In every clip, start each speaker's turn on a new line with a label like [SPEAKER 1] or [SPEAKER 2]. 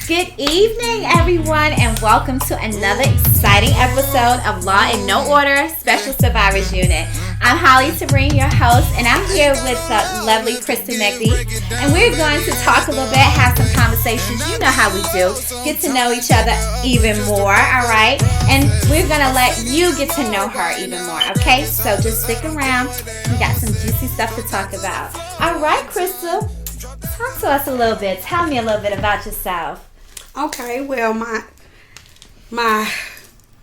[SPEAKER 1] Good evening, everyone, and welcome to another exciting episode of Law in No Order Special Survivors Unit. I'm Holly Sabrine, your host, and I'm here with the lovely Crystal McBee, and we're going to talk a little bit, have some conversations. You know how we do. Get to know each other even more, all right? And we're going to let you get to know her even more, okay? So just stick around. We got some juicy stuff to talk about. All right, Crystal, talk to us a little bit. Tell me a little bit about yourself.
[SPEAKER 2] Okay, well, my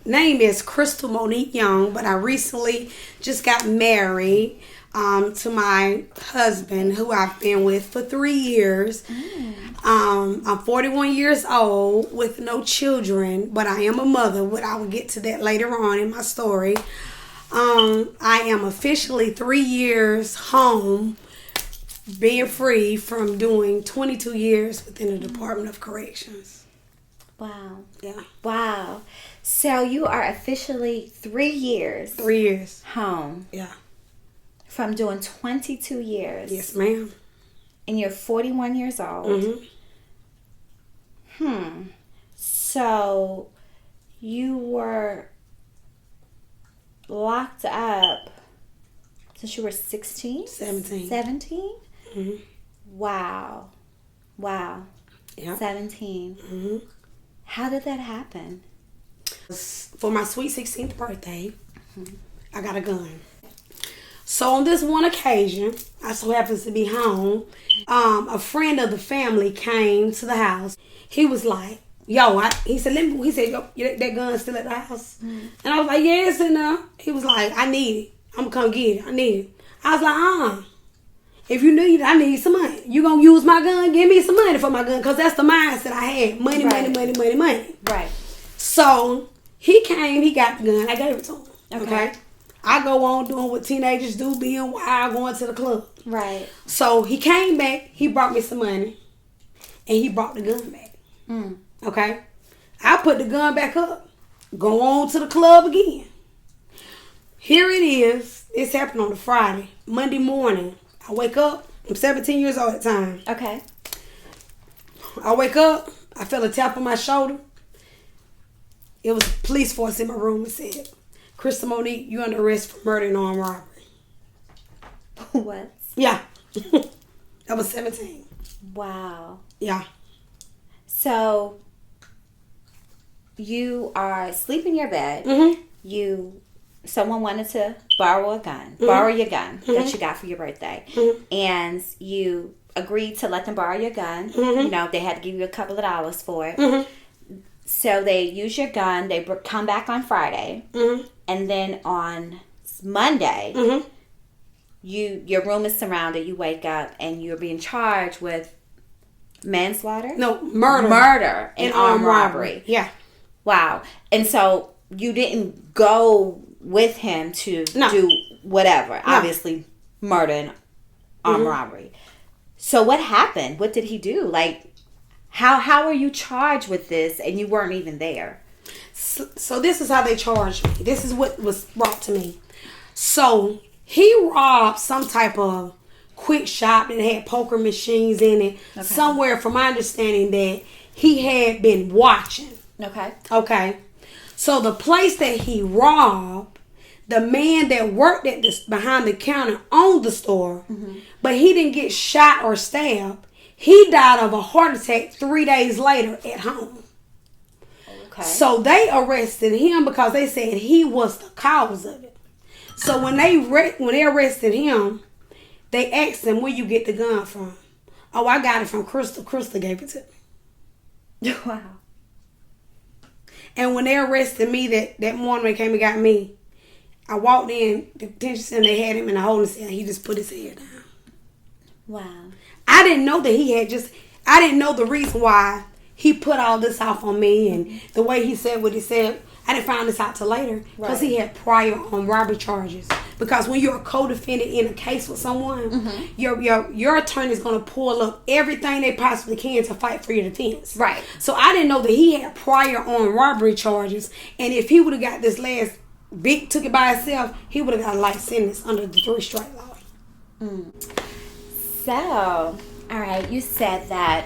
[SPEAKER 2] name is Crystal Monique Young, but I recently just got married to my husband, who I've been with for 3 years. I'm 41 years old with no children, but I am a mother. I will get to that later on in my story. I am officially 3 years home, being free from doing 22 years within the Department of Corrections.
[SPEAKER 1] Wow.
[SPEAKER 2] Yeah.
[SPEAKER 1] Wow. So you are officially 3 years.
[SPEAKER 2] 3 years.
[SPEAKER 1] Home.
[SPEAKER 2] Yeah.
[SPEAKER 1] From doing 22 years.
[SPEAKER 2] Yes, ma'am.
[SPEAKER 1] And you're 41 years old.
[SPEAKER 2] Mm-hmm.
[SPEAKER 1] So you were locked up since you were 16?
[SPEAKER 2] 17.
[SPEAKER 1] 17?
[SPEAKER 2] Mm-hmm.
[SPEAKER 1] Wow.
[SPEAKER 2] Yeah.
[SPEAKER 1] 17.
[SPEAKER 2] Mm-hmm.
[SPEAKER 1] How did that happen?
[SPEAKER 2] For my sweet 16th birthday, I got a gun. So on this one occasion, I so happens to be home. A friend of the family came to the house. He was like, "Yo," he said, "Yo, that gun's still at the house." And I was like, "Yeah, it's in there." He was like, "I need it. I'm gonna come get it. I need it." I was like, If you need it, I need some money. You gonna use my gun? Give me some money for my gun, because that's the mindset I had. Money.
[SPEAKER 1] Right.
[SPEAKER 2] So he came, he got the gun. I gave it to him. Okay. I go on doing what teenagers do, being wild, going to the club.
[SPEAKER 1] Right.
[SPEAKER 2] So he came back, he brought me some money, and he brought the gun back. Okay. I put the gun back up, go on to the club again. Here it is. It's happened on a Friday. Monday morning, I wake up. I'm 17 years old at the time.
[SPEAKER 1] Okay.
[SPEAKER 2] I wake up. I feel a tap on my shoulder. It was a police force in my room and said, "Crystal Monique, you under arrest for murder and armed robbery."
[SPEAKER 1] What?
[SPEAKER 2] Yeah. I was 17.
[SPEAKER 1] Wow.
[SPEAKER 2] Yeah.
[SPEAKER 1] So you are asleep in your bed. Someone wanted to borrow your gun that you got for your birthday. And you agreed to let them borrow your gun. You know, they had to give you a couple of dollars for it. So they use your gun. They come back on Friday. And then on Monday, your room is surrounded. You wake up and you're being charged with manslaughter?
[SPEAKER 2] No, murder.
[SPEAKER 1] Murder and armed robbery.
[SPEAKER 2] Yeah.
[SPEAKER 1] Wow. And so you didn't go with him to do whatever. No. Obviously, murder and armed robbery. So what happened? What did he do? Like, how were you charged with this and you weren't even there?
[SPEAKER 2] So this is how they charged me. This is what was brought to me. So he robbed some type of quick shop that had poker machines in it. Okay. Somewhere, from my understanding, that he had been watching. Okay. So the place that he robbed, the man that worked at this behind the counter owned the store, but he didn't get shot or stabbed. He died of a heart attack 3 days later at home. Okay. So they arrested him because they said he was the cause of it. So when they arrested him, they asked him, "Where you get the gun from?" "Oh, I got it from Crystal. Crystal gave it to me."
[SPEAKER 1] Wow.
[SPEAKER 2] And when they arrested me that morning, they came and got me. I walked in, the detention center, they had him in a holding cell. He just put his head down.
[SPEAKER 1] Wow.
[SPEAKER 2] I didn't know that I didn't know the reason why he put all this off on me and the way he said what he said. I didn't find this out till later because he had prior on robbery charges. Because when you're a co-defendant in a case with someone, your attorney is going to pull up everything they possibly can to fight for your defense.
[SPEAKER 1] Right.
[SPEAKER 2] So I didn't know that he had prior on robbery charges, and if he would have got this last took it by itself, he would have got a life sentence under the 3 strike law.
[SPEAKER 1] So, all right, you said that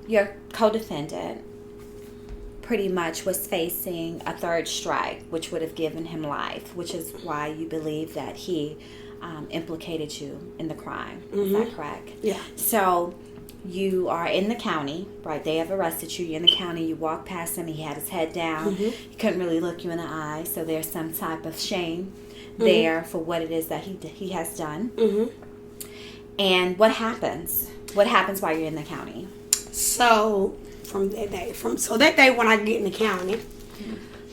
[SPEAKER 1] your co-defendant pretty much was facing a third strike, which would have given him life, which is why you believe that he implicated you in the crime. Is that correct?
[SPEAKER 2] Yeah.
[SPEAKER 1] So you are in the county, right? They have arrested you. You're in the county. You walk past him. He had his head down. He couldn't really look you in the eye. So there's some type of shame there for what it is that he has done. And what happens? What happens while you're in the county?
[SPEAKER 2] So that day when I get in the county,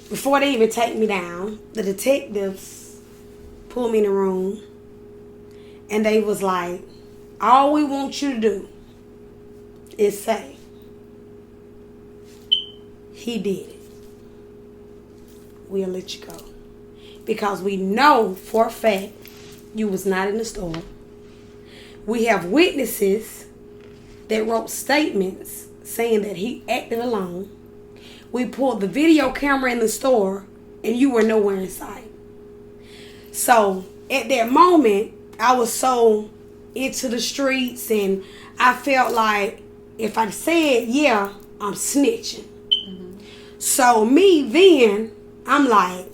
[SPEAKER 2] before they even take me down, the detectives pulled me in the room, and they was like, all we want you to do is say, he did it. We'll let you go. Because we know for a fact you was not in the store. We have witnesses that wrote statements saying that he acted alone. We pulled the video camera in the store and you were nowhere in sight. So at that moment, I was so into the streets and I felt like if I said, yeah, I'm snitching. So me then, I'm like,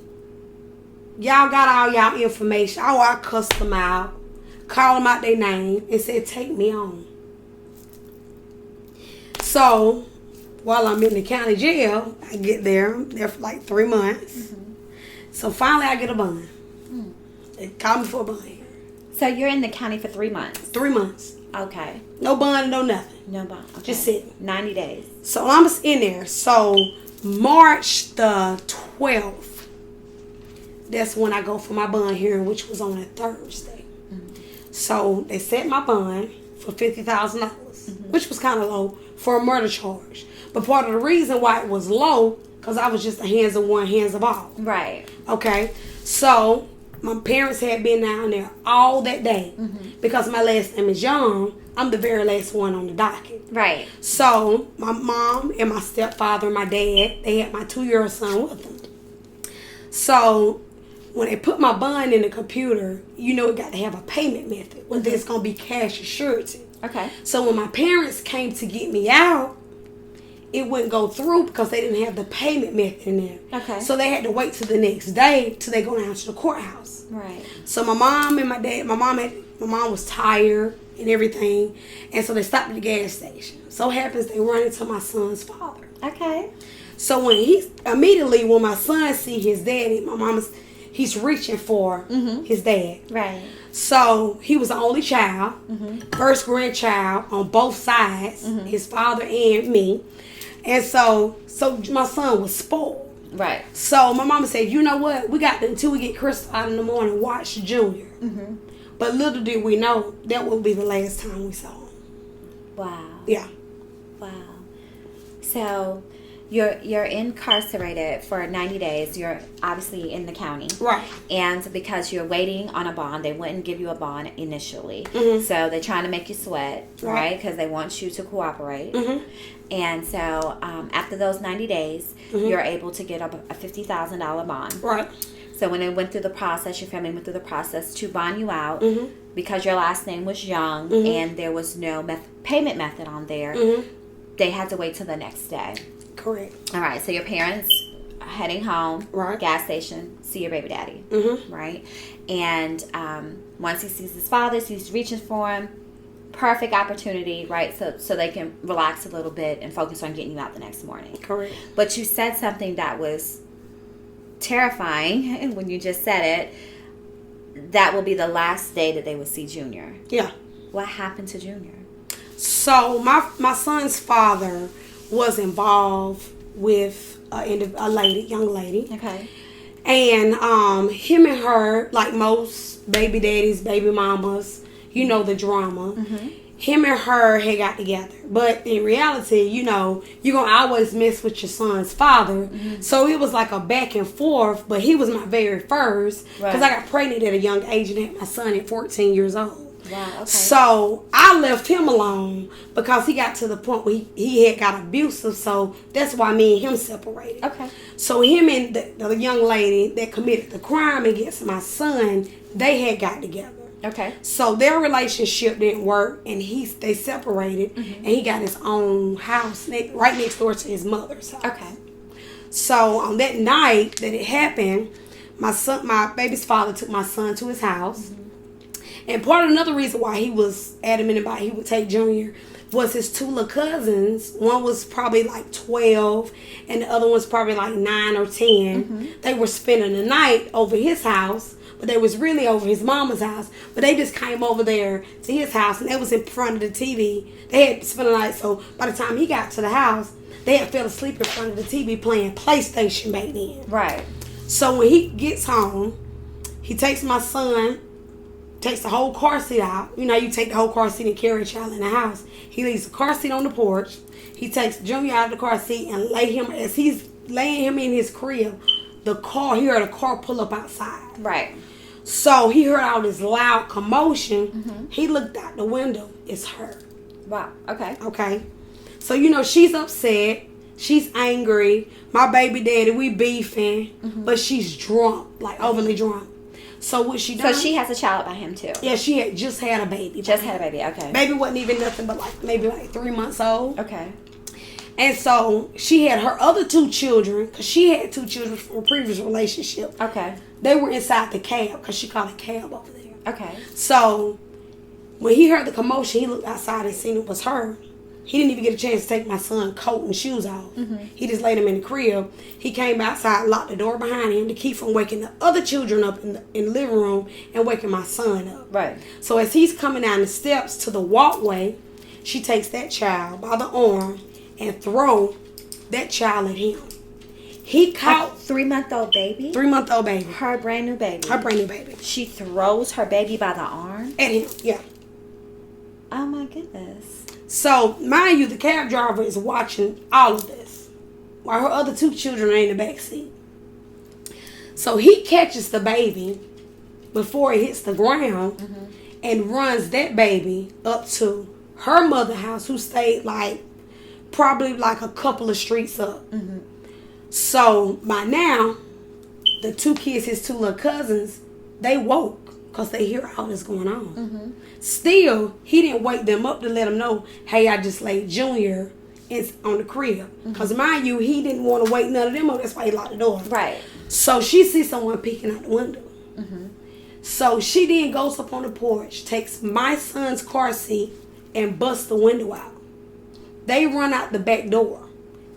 [SPEAKER 2] y'all got all y'all information. I cussed them out, called them out their name, and said, take me on. So while I'm in the county jail, I get there. I'm there for like 3 months. So finally I get a bond. They called me for a bond.
[SPEAKER 1] So you're in the county for 3 months?
[SPEAKER 2] 3 months.
[SPEAKER 1] Okay.
[SPEAKER 2] No bond, no nothing.
[SPEAKER 1] No bond. Okay.
[SPEAKER 2] Just sitting.
[SPEAKER 1] 90 days.
[SPEAKER 2] So I'm just in there. So March the 12th, that's when I go for my bond hearing, which was on a Thursday. So they set my bond for $50,000, which was kind of low for a murder charge. But part of the reason why it was low, because I was just a hands of one, hands of all.
[SPEAKER 1] Right.
[SPEAKER 2] Okay. So my parents had been down there all that day. Because my last name is Young, I'm the very last one on the docket.
[SPEAKER 1] Right.
[SPEAKER 2] So my mom and my stepfather and my dad, they had my 2-year-old son with them. So when they put my bond in the computer, you know it got to have a payment method, whether it's going to be cash or surety.
[SPEAKER 1] Okay.
[SPEAKER 2] So when my parents came to get me out, it wouldn't go through because they didn't have the payment method in there.
[SPEAKER 1] Okay.
[SPEAKER 2] So they had to wait till the next day till they go down to the courthouse.
[SPEAKER 1] Right.
[SPEAKER 2] So my mom and my dad, my mom was tired and everything, and so they stopped at the gas station. So happens they run into my son's father.
[SPEAKER 1] Okay.
[SPEAKER 2] So when my son see his daddy, he's reaching for his dad.
[SPEAKER 1] Right.
[SPEAKER 2] So he was the only child, first grandchild on both sides, his father and me. And so my son was spoiled.
[SPEAKER 1] Right.
[SPEAKER 2] So my mama said, you know what? We got until we get Crystal out in the morning, watch Junior. But little did we know that would be the last time we saw him.
[SPEAKER 1] Wow.
[SPEAKER 2] Yeah.
[SPEAKER 1] Wow. So you're incarcerated for 90 days. You're obviously in the county.
[SPEAKER 2] Right.
[SPEAKER 1] And because you're waiting on a bond, they wouldn't give you a bond initially. So they're trying to make you sweat, right? Because they want you to cooperate. And so after those 90 days, you're able to get up a $50,000 bond.
[SPEAKER 2] Right.
[SPEAKER 1] So when it went through the process, your family went through the process to bond you out because your last name was Young and there was no payment method on there. They had to wait till the next day.
[SPEAKER 2] Correct.
[SPEAKER 1] All right. So your parents are heading home,
[SPEAKER 2] right?
[SPEAKER 1] Gas station, see your baby daddy, right? And once he sees his father, he's reaching for him. Perfect opportunity, right? So they can relax a little bit and focus on getting you out the next morning.
[SPEAKER 2] Correct.
[SPEAKER 1] But you said something that was terrifying when you just said it. That will be the last day that they would see Junior.
[SPEAKER 2] Yeah.
[SPEAKER 1] What happened to Junior?
[SPEAKER 2] So my son's father was involved with a young lady.
[SPEAKER 1] Okay.
[SPEAKER 2] And him and her, like most baby daddies, baby mamas, you know the drama. Him and her had got together. But in reality, you know, you're going to always mess with your son's father. So it was like a back and forth. But he was my very first. Because I got pregnant at a young age and had my son at 14 years old.
[SPEAKER 1] Wow, okay.
[SPEAKER 2] So I left him alone because he got to the point where he had got abusive. So that's why me and him separated.
[SPEAKER 1] Okay.
[SPEAKER 2] So him and the young lady that committed the crime against my son, they had got together.
[SPEAKER 1] Okay.
[SPEAKER 2] So their relationship didn't work, and they separated, and he got his own house right next door to his mother's house.
[SPEAKER 1] Okay.
[SPEAKER 2] So on that night that it happened, my baby's father took my son to his house. And part of another reason why he was adamant about he would take Junior was his two little cousins. One was probably like 12 and the other one's probably like 9 or 10. They were spending the night over his house, but they was really over his mama's house. But they just came over there to his house, and they was in front of the TV. They had spent the night, so by the time he got to the house, they had fell asleep in front of the TV playing PlayStation back then.
[SPEAKER 1] Right.
[SPEAKER 2] So when he gets home, he takes my son, takes the whole car seat out. You know, you take the whole car seat and carry a child in the house. He leaves the car seat on the porch. He takes Junior out of the car seat and as he's laying him in his crib, he heard a car pull up outside.
[SPEAKER 1] Right.
[SPEAKER 2] So he heard all this loud commotion. He looked out the window. It's her.
[SPEAKER 1] Wow. Okay.
[SPEAKER 2] Okay. So, you know, she's upset. She's angry. My baby daddy, we beefing. But she's drunk, like overly drunk. So what she done?
[SPEAKER 1] So she has a child by him too.
[SPEAKER 2] Yeah, she had just had a baby.
[SPEAKER 1] Just had a baby. Okay.
[SPEAKER 2] Baby wasn't even nothing but maybe 3 months old.
[SPEAKER 1] Okay.
[SPEAKER 2] And so she had her other 2 children, because she had 2 children from a previous relationship.
[SPEAKER 1] Okay.
[SPEAKER 2] They were inside the cab, because she called it cab over there.
[SPEAKER 1] Okay.
[SPEAKER 2] So when he heard the commotion, he looked outside and seen it was her. He didn't even get a chance to take my son's coat and shoes off. He just laid him in the crib. He came outside, locked the door behind him to keep from waking the other children up in the living room and waking my son up.
[SPEAKER 1] Right.
[SPEAKER 2] So as he's coming down the steps to the walkway, she takes that child by the arm and throw that child at him. He caught...
[SPEAKER 1] 3-month-old baby?
[SPEAKER 2] 3-month-old baby.
[SPEAKER 1] Her brand new baby.
[SPEAKER 2] Her brand new baby.
[SPEAKER 1] She throws her baby by the arm?
[SPEAKER 2] At him, yeah.
[SPEAKER 1] Oh my goodness.
[SPEAKER 2] So, mind you, the cab driver is watching all of this while her other 2 children are in the back seat. So, he catches the baby before it hits the ground and runs that baby up to her mother's house, who stayed probably a couple of streets up. So, by now, the 2 kids, his 2 little cousins, they woke because they hear all this going on. Still, he didn't wake them up to let them know, hey, I just laid Junior on the crib. Because mind you, he didn't want to wake none of them up. That's why he locked the door.
[SPEAKER 1] Right.
[SPEAKER 2] So she sees someone peeking out the window. So she then goes up on the porch, takes my son's car seat, and busts the window out. They run out the back door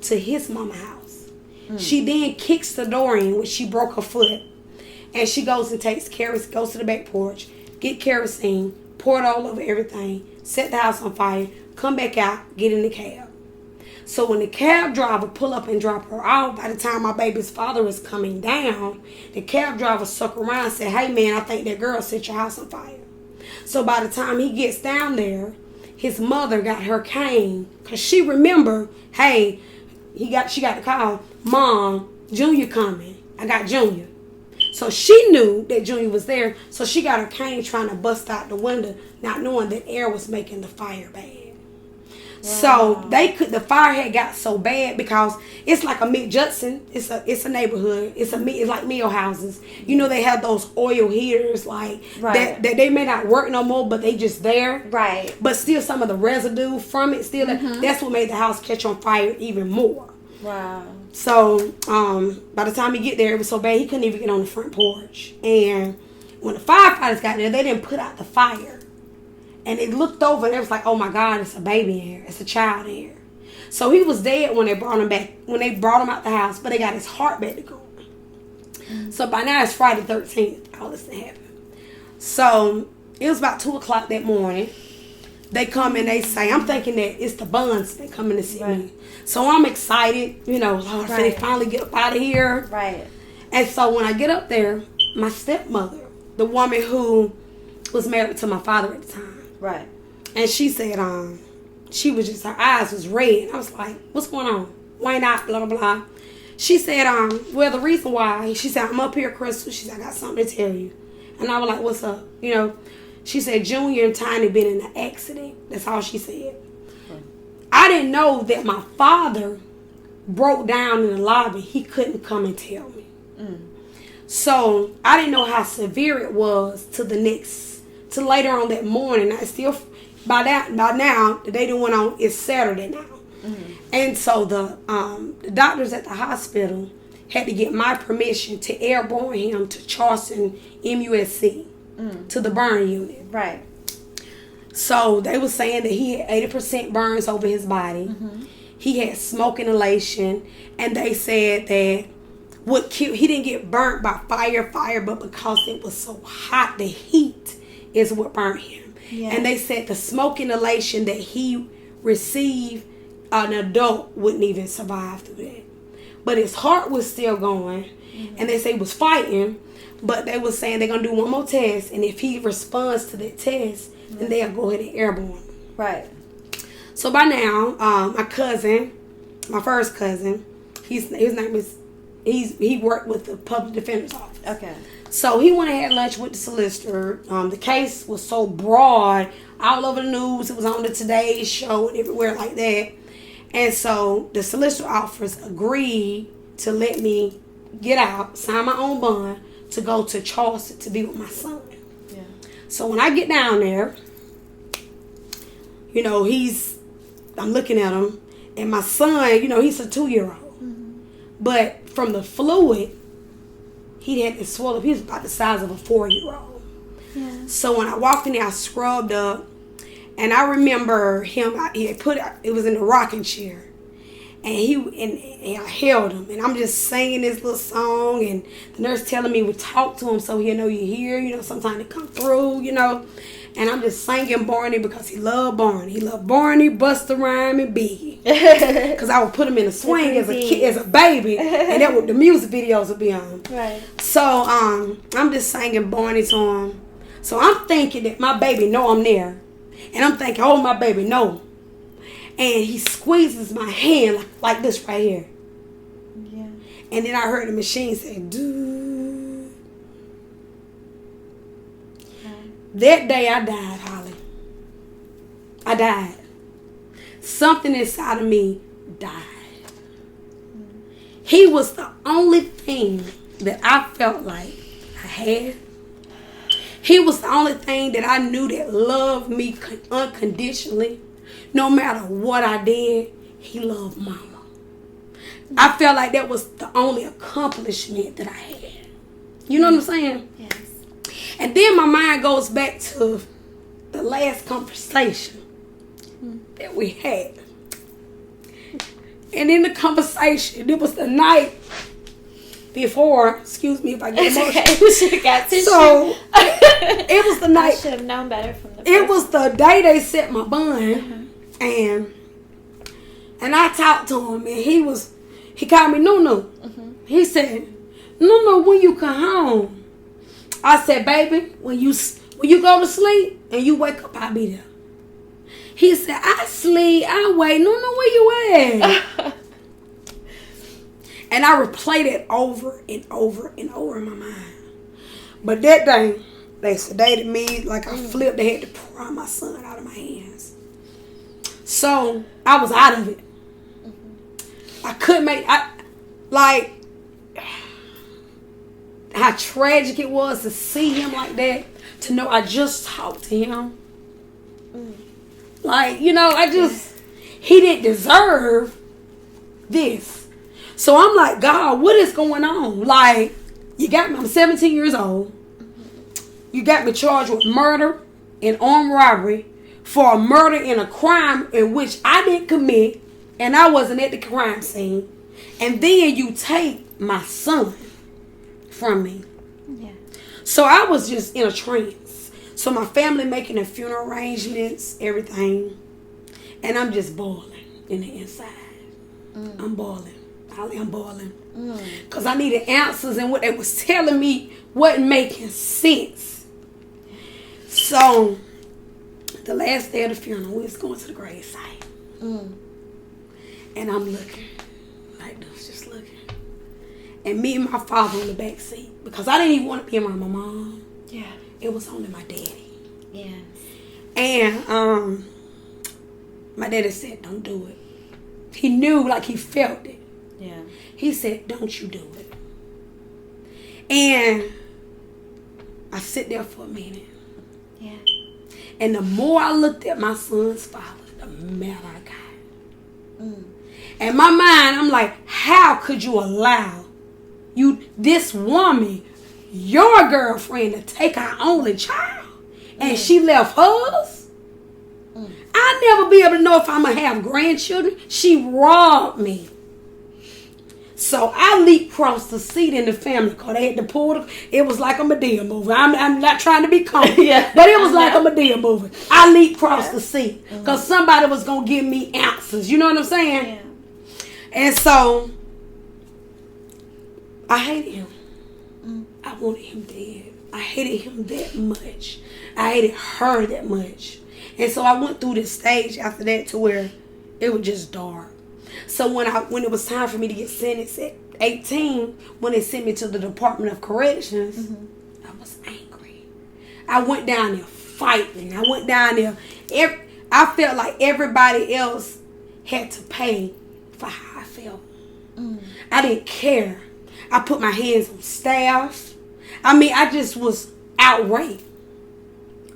[SPEAKER 2] to his mama's house. She then kicks the door in, which she broke her foot. And she goes and goes to the back porch, get kerosene, pour it all over everything, set the house on fire, come back out, get in the cab. So when the cab driver pull up and drop her off, by the time my baby's father is coming down, the cab driver suck around and say, hey man, I think that girl set your house on fire. So by the time he gets down there, his mother got her cane, because she remember, hey, she got the call, Mom, Junior coming. I got Junior. So she knew that Junior was there, so she got her cane trying to bust out the window, not knowing that air was making the fire bad. Wow. So the fire had got so bad because it's like a Mid-Judson. It's a neighborhood. It's like meal houses. You know, they have those oil heaters that they may not work no more, but they just there.
[SPEAKER 1] Right.
[SPEAKER 2] But still, some of the residue from it still. That's what made the house catch on fire even more.
[SPEAKER 1] Wow.
[SPEAKER 2] So, by the time he get there, it was so bad he couldn't even get on the front porch. And when the firefighters got there, they didn't put out the fire. And they looked over and it was like, oh my God, it's a baby in here. It's a child in here. So he was dead when they brought him back, when they brought him out the house, but they got his heart back to going. So by now it's Friday 13th, all this happened. So it was about 2 o'clock that morning. They come and they say, I'm thinking that it's the Buns that coming to see me. So I'm excited, Lord, they finally get up out of here.
[SPEAKER 1] Right.
[SPEAKER 2] And so when I get up there, my stepmother, the woman who was married to my father at the time.
[SPEAKER 1] Right.
[SPEAKER 2] And she said, her eyes was red. I was like, what's going on? Why not? Blah, blah, blah. She said, well, the reason why, she said, I'm up here, Crystal. She said, I got something to tell you. And I was like, what's up? She said, Junior and Tiny been in an accident. That's all she said. I didn't know that my father broke down in the lobby. He couldn't come and tell me. So I didn't know how severe it was to to later on that morning. I still, by now, the day that went on, it's Saturday now. Mm-hmm. And so the doctors at the hospital had to get my permission to airborne him to Charleston MUSC, to the burn unit.
[SPEAKER 1] Right.
[SPEAKER 2] So they were saying that he had 80% burns over his body. Mm-hmm. He had smoke inhalation, and they said that he didn't get burnt by fire, but because it was so hot, the heat is what burnt him. Yeah. And they said the smoke inhalation that he received, an adult wouldn't even survive through that. But his heart was still going, and they say he was fighting, but they were saying they're going to do one more test, and if he responds to that test, then they'll go ahead and airborne him.
[SPEAKER 1] Right.
[SPEAKER 2] So by now, my first cousin, his name is, he worked with the public defender's office.
[SPEAKER 1] Okay.
[SPEAKER 2] So he went and had lunch with the solicitor. The case was so broad, all over the news. It was on the Today Show and everywhere like that. And so the solicitor office agreed to let me get out, sign my own bond, to go to Charleston to be with my son. Yeah. So when I get down there, I'm looking at him, and my son, he's a 2-year-old. Mm-hmm. But from the fluid, he had to swell up. He was about the size of a 4-year-old. Yeah. So when I walked in there, I scrubbed up, and I remember him. It was in the rocking chair, and I held him, and I'm just singing this little song, and the nurse telling me we talk to him so he'll know you're here. Sometimes they come through, And I'm just singing Barney because he loved Barney. He loved Barney, Busta Rhymes, and Biggie. Because I would put him in a swing as a kid, as a baby, and that would the music videos would be on. Right. So I'm just singing Barney to him. So I'm thinking that my baby know I'm there, and I'm thinking, oh, my baby know. And he squeezes my hand like this right here. Yeah. And then I heard the machine say, "Dude." That day I died, Holly. I died. Something inside of me died. He was the only thing that I felt like I had. He was the only thing that I knew that loved me unconditionally. No matter what I did, he loved Mama. I felt like that was the only accomplishment that I had. You know what I'm saying? Yes. And then my mind goes back to the last conversation that we had. And in the conversation, it was the night before, excuse me if I get emotional. So, it was the night.
[SPEAKER 1] I should have known better from the
[SPEAKER 2] It was the day they set my bond. And I talked to him, and he called me Nunu. He said, Nunu, when you come home. I said, baby, when you go to sleep and you wake up, I'll be there. He said, I sleep, I wait. No, where you at? And I replayed it over and over and over in my mind. But that day, they sedated me like I flipped. They had to pry my son out of my hands. So I was out of it. I couldn't how tragic it was to see him like that, to know I just talked to him. He didn't deserve this. So I'm like, God, what is going on? Like, you got me, I'm 17 years old. You got me charged with murder and armed robbery for a murder and a crime in which I didn't commit, and I wasn't at the crime scene. And then you take my son from me. Yeah. So I was just in a trance. So my family making the funeral arrangements, everything. And I'm just boiling in the inside. I'm boiling. I'm boiling. Because I needed answers, and what they was telling me wasn't making sense. So the last day of the funeral, we was going to the gravesite. And I'm looking like this, just looking. And me and my father in the back seat. Because I didn't even want to be around my mom. Yeah. It was only my daddy. Yeah. And my daddy said, don't do it. He knew, like he felt it. Yeah. He said, don't you do it. And I sit there for a minute.
[SPEAKER 1] Yeah.
[SPEAKER 2] And the more I looked at my son's father, the madder I got. In my mind, I'm like, how could you allow this woman, your girlfriend, to take our only child? And she left hers? I'll never be able to know if I'm going to have grandchildren. She robbed me. So I leaped across the seat in the family car. They had to pull it was like a Medea movie. I'm not trying to be comical, but it was like a Medea movie. I leaped across the seat because somebody was going to give me answers. You know what I'm saying?
[SPEAKER 1] Yeah.
[SPEAKER 2] And so I hated him. I wanted him dead. I hated him that much. I hated her that much. And so I went through this stage after that to where it was just dark. So when it was time for me to get sentenced at 18, when they sent me to the Department of Corrections, I was angry. I went down there fighting. I went down there. I felt like everybody else had to pay for how I felt. I didn't care. I put my hands on staff. I mean, I just was outraged.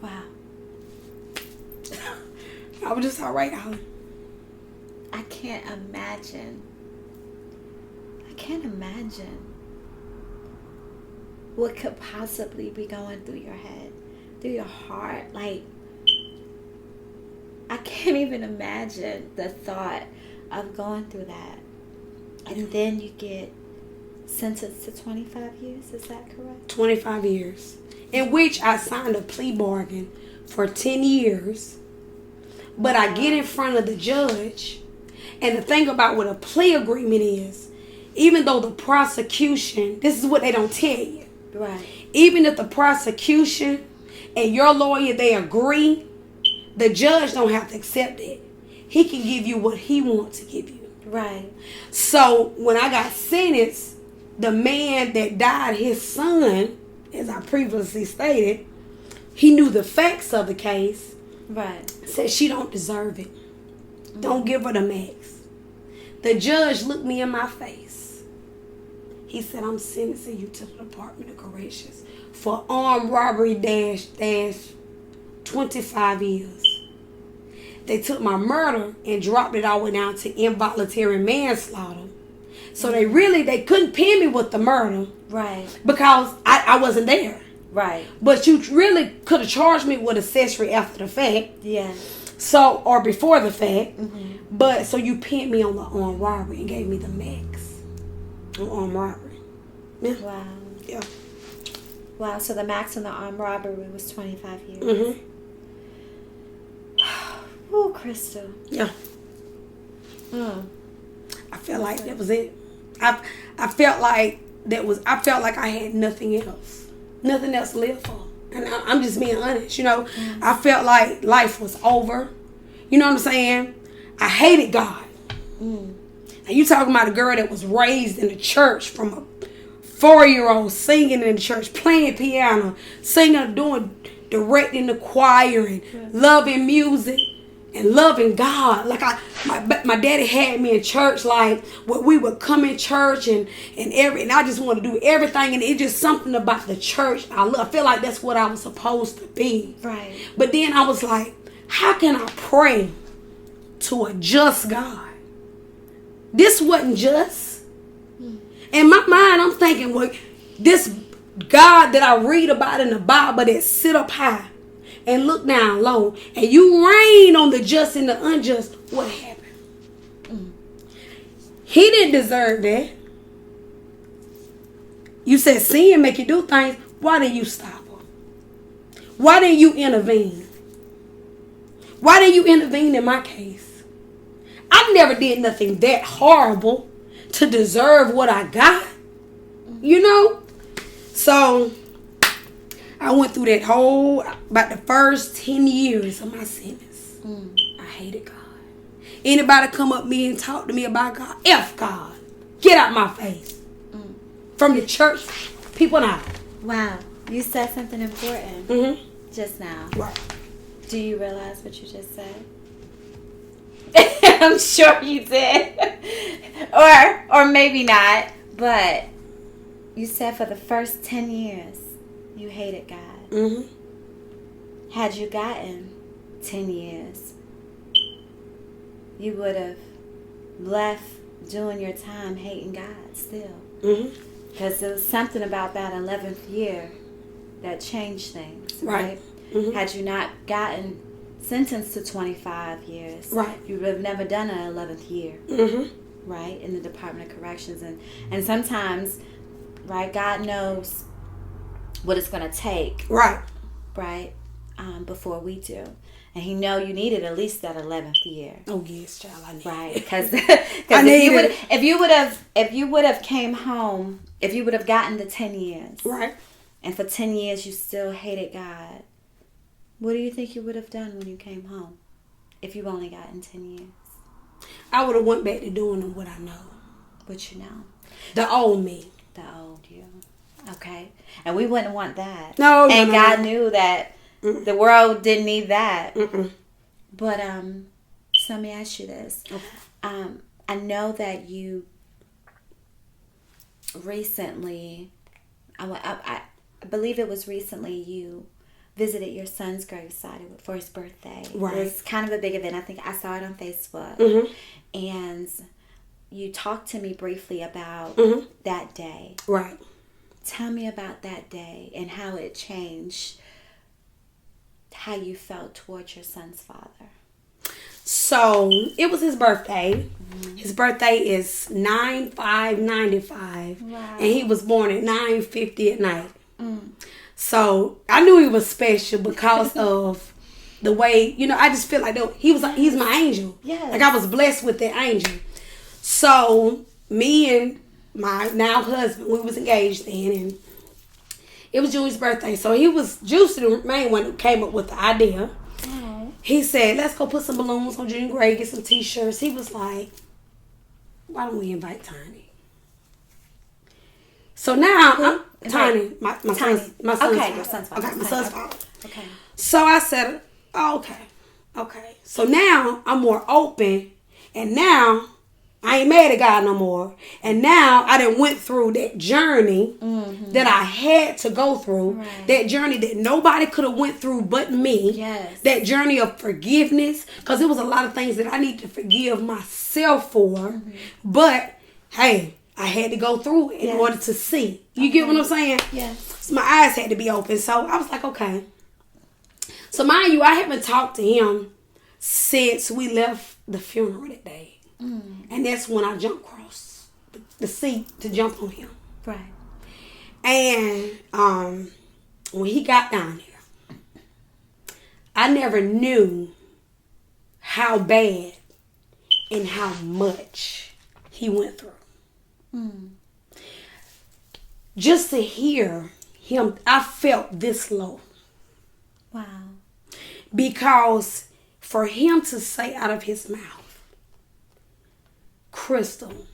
[SPEAKER 1] Wow.
[SPEAKER 2] I was just outraged, Holly.
[SPEAKER 1] I can't imagine what could possibly be going through your head, through your heart. Like, I can't even imagine the thought of going through that. And then you get sentenced to 25 years, is that correct?
[SPEAKER 2] 25 years. In which I signed a plea bargain for 10 years. But I get in front of the judge. And the thing about what a plea agreement is, even though the prosecution, this is what they don't tell you.
[SPEAKER 1] Right.
[SPEAKER 2] Even if the prosecution and your lawyer, they agree, the judge don't have to accept it. He can give you what he wants to give you.
[SPEAKER 1] Right.
[SPEAKER 2] So when I got sentenced, the man that died, his son, as I previously stated, he knew the facts of the case.
[SPEAKER 1] Right.
[SPEAKER 2] Said she don't deserve it. Don't give her the max. The judge looked me in my face. He said, I'm sentencing you to the Department of Corrections for armed robbery dash 25 years. They took my murder and dropped it all the way down to involuntary manslaughter. So they couldn't pin me with the murder.
[SPEAKER 1] Right.
[SPEAKER 2] Because I wasn't there.
[SPEAKER 1] Right.
[SPEAKER 2] But you really could have charged me with accessory after the fact.
[SPEAKER 1] Yeah.
[SPEAKER 2] So, or before the fact. But, so you pinned me on the armed robbery and gave me the max on armed robbery. Yeah.
[SPEAKER 1] Wow.
[SPEAKER 2] Yeah.
[SPEAKER 1] Wow, so the max on the armed robbery was 25 years. Oh, Crystal.
[SPEAKER 2] Yeah. I felt like that was it. I felt like I had nothing else. Nothing else to live for. And I'm just being honest, you know. I felt like life was over. You know what I'm saying? I hated God. And you talking about a girl that was raised in the church from a 4-year-old singing in the church, playing piano, singing, directing the choir and loving music and loving God. Like my daddy had me in church, like where we would come in church and I just wanted to do everything, and it's just something about the church I feel like that's what I was supposed to be.
[SPEAKER 1] Right.
[SPEAKER 2] But then I was like, how can I pray to a just God? This wasn't just. In my mind, I'm thinking, well, this God that I read about in the Bible that sit up high and look down low, and you reign on the just and the unjust, what happened? He didn't deserve that. You said sin make you do things. Why didn't you stop him? Why didn't you intervene? Why didn't you intervene in my case? I never did nothing that horrible to deserve what I got. You know? So I went through that about the first 10 years of my sentence. I hated God. Anybody come up to me and talk to me about God, F God. Get out my face. From the church, people now.
[SPEAKER 1] Wow. You said something important just now.
[SPEAKER 2] Right.
[SPEAKER 1] Do you realize what you just said? I'm sure you did. or maybe not. But you said for the first 10 years, you hated God. Had you gotten 10 years, you would have left doing your time hating God still. Because there was something about that 11th year that changed things, right? Had you not gotten sentenced to 25 years, you would have never done an 11th year, right, in the Department of Corrections. And sometimes, right, God knows what it's going to take, right, before we do. And He know you needed at least that 11th year.
[SPEAKER 2] Oh yes, child, I need
[SPEAKER 1] right,
[SPEAKER 2] it.
[SPEAKER 1] because if you would have came home, if you would have gotten the 10 years, right, and for 10 years you still hated God, what do you think you would have done when you came home? If you've only gotten 10 years,
[SPEAKER 2] I would have went back to doing what I know.
[SPEAKER 1] What you know,
[SPEAKER 2] the old me,
[SPEAKER 1] the old you. Okay, and we wouldn't want that.
[SPEAKER 2] No,
[SPEAKER 1] and God knew that. The world didn't need that. But so let me ask you this. Okay. I know that you recently, I believe it was recently, you visited your son's gravesite for his birthday. Right. It was kind of a big event. I think I saw it on Facebook. And you talked to me briefly about that day. Right. Tell me about that day and how it changed how you felt towards your son's father.
[SPEAKER 2] So it was his birthday. His birthday is 9/5/95, and he was born at 9:50 at night. So I knew he was special because of the way, I just feel like he's my angel. Yeah, like I was blessed with that angel. So me and my now husband, we was engaged then, and it was Julie's birthday. So Juice the main one who came up with the idea. He said, let's go put some balloons on Junior Gray, get some t-shirts. He was like, why don't we invite Tiny? So now, Tiny, my son's
[SPEAKER 1] okay, your son's father.
[SPEAKER 2] Okay, my son's father.
[SPEAKER 1] Okay.
[SPEAKER 2] So I said, oh, okay. So now I'm more open, and now I ain't mad at God no more. And now I done went through that journey that I had to go through. Right. That journey that nobody could have went through but me. Yes. That journey of forgiveness. Because there was a lot of things that I need to forgive myself for. But, hey, I had to go through it in order to see. You get what I'm saying? Yes. So my eyes had to be open. So I was like, okay. So mind you, I haven't talked to him since we left the funeral that day. And that's when I jumped across the seat to jump on him. Right. And when he got down there, I never knew how bad and how much he went through. Just to hear him, I felt this low. Wow. Because for him to say out of his mouth, Crystal,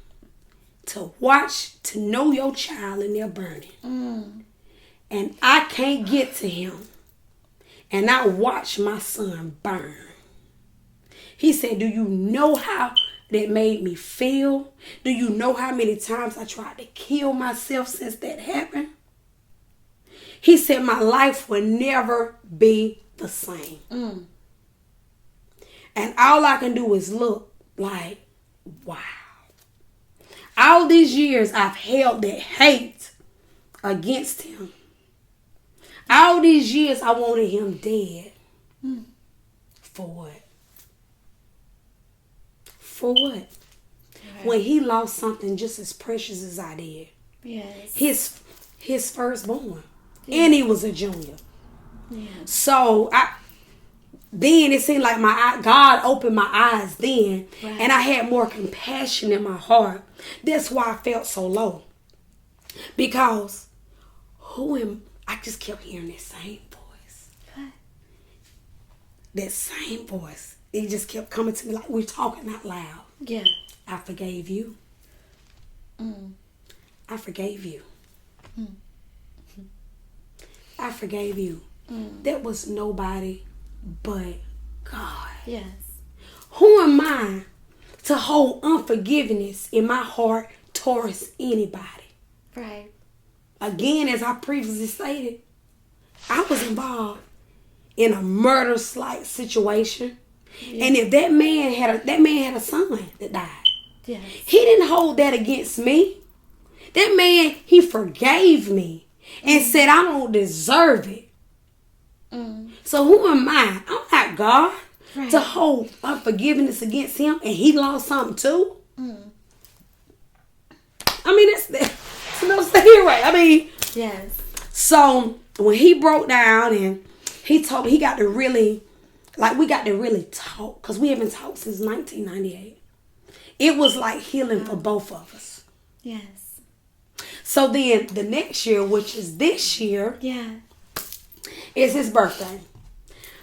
[SPEAKER 2] to know your child and they're burning. And I can't get to him. And I watch my son burn. He said, do you know how that made me feel? Do you know how many times I tried to kill myself since that happened? He said, my life will never be the same. And all I can do is look like, wow. All these years I've held that hate against him. All these years I wanted him dead. For what? For what? Right. When he lost something just as precious as I did. Yes. His firstborn. Yeah. And he was a junior. Yeah. So then it seemed like God opened my eyes then. Right. And I had more compassion in my heart. That's why I felt so low. Because I just kept hearing that same voice. What? That same voice. It just kept coming to me like we're talking out loud. Yeah. I forgave you. I forgave you. I forgave you. That was nobody but God. Yes. Who am I to hold unforgiveness in my heart towards anybody? Right. Again, as I previously stated, I was involved in a murder-like situation. Yeah. And if that man had a son that died. Yes. He didn't hold that against me. That man, he forgave me and said I don't deserve it. So who am I? I'm not God to hold unforgiveness against him, and he lost something too. I mean, that's no saying right. I mean, yes. So when he broke down and he told me he got to really, we got to really talk, because we haven't talked since 1998. It was like healing for both of us. Yes. So then the next year, which is this year, is his birthday.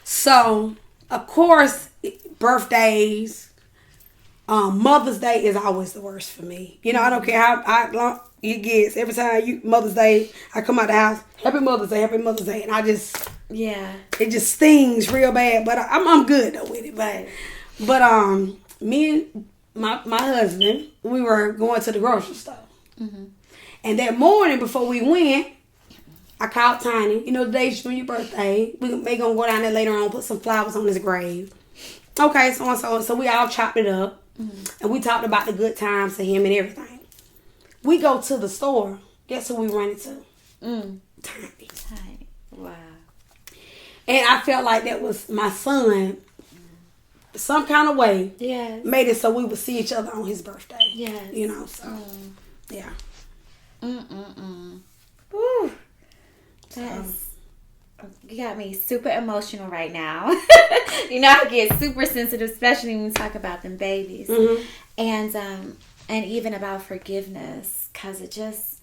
[SPEAKER 2] So, of course, birthdays, Mother's Day is always the worst for me. You know, I don't care how long it gets. Every time Mother's Day, I come out the house, Happy Mother's Day, Happy Mother's Day. And I just, it just stings real bad. But I'm good though with it. But me and my husband, we were going to the grocery store. Mm-hmm. And that morning before we went, I called Tiny. You know, the day's your birthday. They gonna go down there later on, put some flowers on his grave. Okay, so and so. So we all chopped it up. Mm-hmm. And we talked about the good times to him and everything. We go to the store. Guess who we run into? Tiny. Wow. And I felt like that was my son. Some kind of way. Yes. Made it so we would see each other on his birthday. Yes. You know, so. Yeah.
[SPEAKER 1] Ooh. You got me super emotional right now. You know, I get super sensitive, especially when we talk about them babies. Mm-hmm. And even about forgiveness, because it just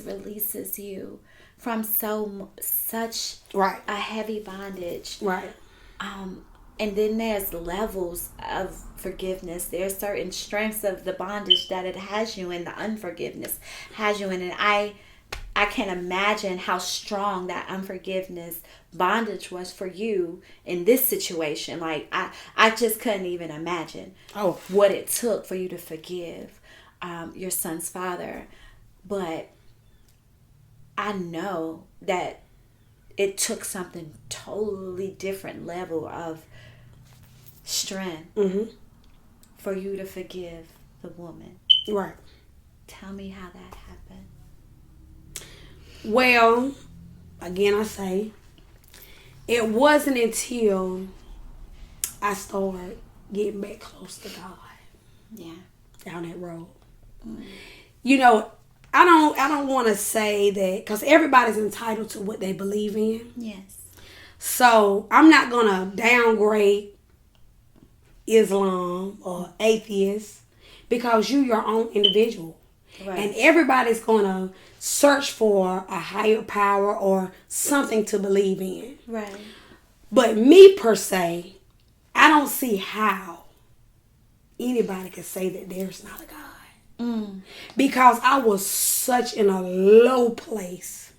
[SPEAKER 1] releases you from such a heavy bondage. Right. And then there's levels of forgiveness. There's certain strengths of the bondage that it has you in, the unforgiveness has you in. And I can imagine how strong that unforgiveness bondage was for you in this situation. Like, I just couldn't even imagine what it took for you to forgive your son's father. But I know that it took something totally different level of strength for you to forgive the woman. Right. Tell me how that happened.
[SPEAKER 2] Well, again, I say, it wasn't until I started getting back close to God. Yeah. Down that road. You know, I don't want to say that, because everybody's entitled to what they believe in. Yes. So I'm not gonna downgrade Islam or atheists, because you're your own individual. Right. And everybody's gonna search for a higher power or something to believe in. Right. But me per se, I don't see how anybody can say that there's not a God. Because I was such in a low place.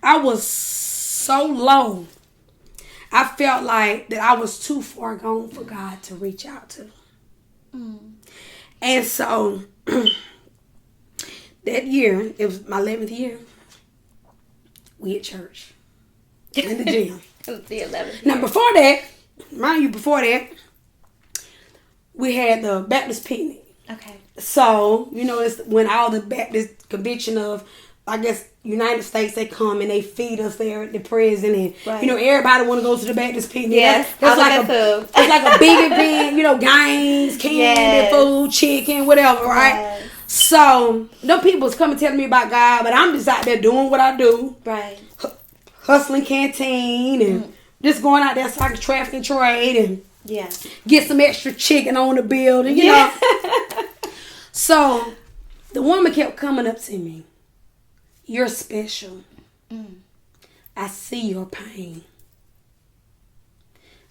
[SPEAKER 2] I was so low. I felt like that I was too far gone for God to reach out to. And so that year, it was my 11th year, we at church in the gym.
[SPEAKER 1] It was the 11th
[SPEAKER 2] year. Now before that, we had the Baptist picnic. Okay. So, you know, it's when all the Baptist convention of, I guess, United States, they come and they feed us there at the prison, and you know, everybody want to go to the Baptist picnic.
[SPEAKER 1] Yes,
[SPEAKER 2] that's like a big event. You know, games, candy, food, chicken, whatever, right? Yes. So them people's coming telling me about God, but I'm just out there doing what I do, right? Hustling canteen and just going out there so I can traffic and trade and get some extra chicken on the building, you know. So the woman kept coming up to me. You're special. I see your pain.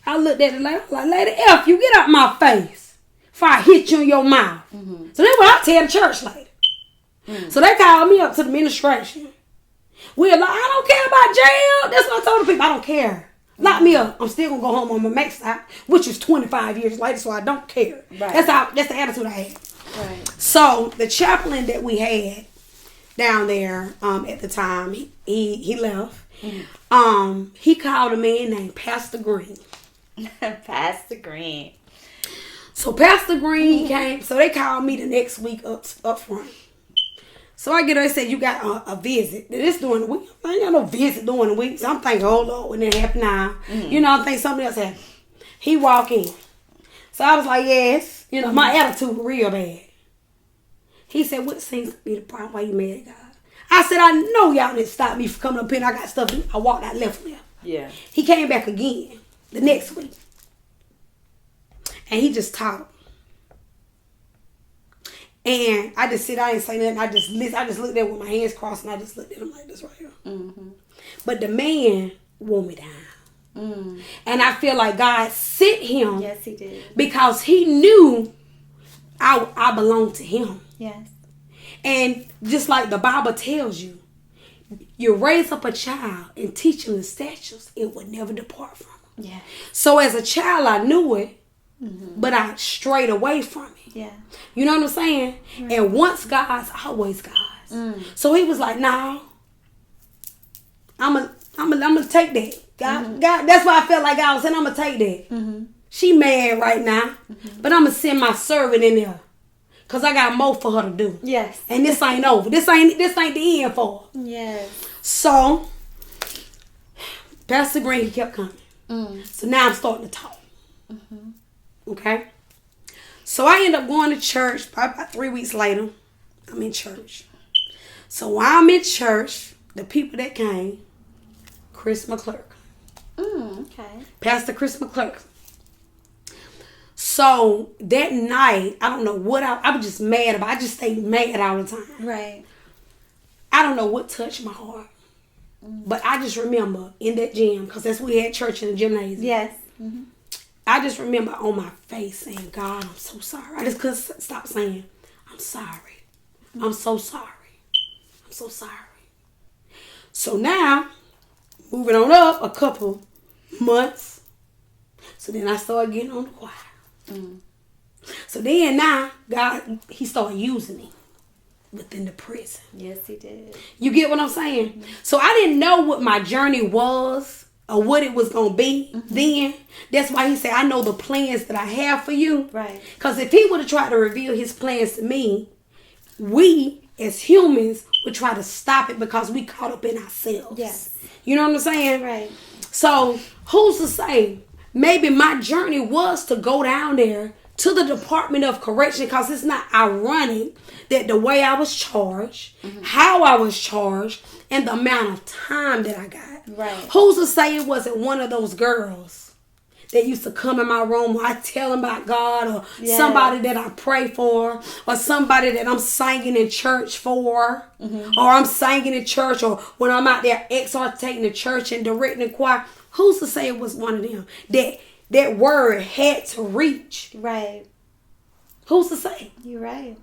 [SPEAKER 2] I looked at it like, Lady F, you get out my face before I hit you in your mouth. So that's what I tell the church later. So they called me up to the administration. We're like, I don't care about jail. That's what I told the people. I don't care. Lock me up. I'm still going to go home on my max time, which is 25 years later, so I don't care. Right. That's the attitude I had. Right. So the chaplain that we had, down there at the time. He left. He called a man named Pastor Green.
[SPEAKER 1] Pastor Green.
[SPEAKER 2] So Pastor Green came. So they called me the next week up front. So I get her and said, you got a visit. This during the week. I ain't got no visit during the week. So I'm thinking, oh Lord, when it happened now. You know, I think something else happened. He walk in. So I was like, yes. You know, my attitude was real bad. He said, what seems to be the problem? Why you mad at God? I said, I know y'all didn't stop me from coming up here and I got stuff. I walked out, left him there.
[SPEAKER 1] Yeah.
[SPEAKER 2] He came back again the next week. And he just talked. And I just said, I didn't say nothing. I just looked there with my hands crossed and I just looked at him like this right here. But the man wore me down. And I feel like God sent him.
[SPEAKER 1] Yes, he did. Because
[SPEAKER 2] he knew I belonged to him.
[SPEAKER 1] Yes.
[SPEAKER 2] And just like the Bible tells you, you raise up a child and teach him the statutes, it will never depart from him.
[SPEAKER 1] Yeah.
[SPEAKER 2] So as a child, I knew it, but I strayed away from it.
[SPEAKER 1] Yeah.
[SPEAKER 2] You know what I'm saying? Right. And once God's, always God's. So he was like, "No, I'm gonna take that. God, that's why I felt like I was saying, I'm gonna take that. She mad right now, but I'm gonna send my servant in there, cause I got more for her to do.
[SPEAKER 1] Yes.
[SPEAKER 2] And this ain't over. This ain't the end for her.
[SPEAKER 1] Yes.
[SPEAKER 2] So Pastor Green, he kept coming. So now I'm starting to talk. Okay. So I end up going to church. Probably about 3 weeks later, I'm in church. So while I'm in church, the people that came, Chris McClurk.
[SPEAKER 1] Okay.
[SPEAKER 2] Pastor Chris McClurk. So that night, I don't know what I was just mad about. I just stayed mad all the time.
[SPEAKER 1] Right.
[SPEAKER 2] I don't know what touched my heart. But I just remember in that gym, because that's we had church in the gymnasium.
[SPEAKER 1] Yes.
[SPEAKER 2] I just remember on my face saying, God, I'm so sorry. I just couldn't stop saying, I'm sorry. I'm so sorry. I'm so sorry. So now, moving on up a couple months. So then I started getting on the choir. So then now, God, he started using me within the prison.
[SPEAKER 1] Yes, he did.
[SPEAKER 2] You get what I'm saying? So I didn't know what my journey was or what it was going to be then. That's why he said, I know the plans that I have for you.
[SPEAKER 1] Right.
[SPEAKER 2] Because if he would have tried to reveal his plans to me, we as humans would try to stop it because we caught up in ourselves.
[SPEAKER 1] Yes.
[SPEAKER 2] You know what I'm saying?
[SPEAKER 1] Right.
[SPEAKER 2] So who's to say? Maybe my journey was to go down there to the Department of Correction, because it's not ironic that the way I was charged, how I was charged, and the amount of time that I got.
[SPEAKER 1] Right.
[SPEAKER 2] Who's to say it wasn't one of those girls that used to come in my room or I tell them about God, or somebody that I pray for, or somebody that I'm singing in church for, or I'm singing in church, or when I'm out there exhortating the church and directing the choir. Who's to say it was one of them that word had to reach?
[SPEAKER 1] Right.
[SPEAKER 2] Who's to say?
[SPEAKER 1] You're right.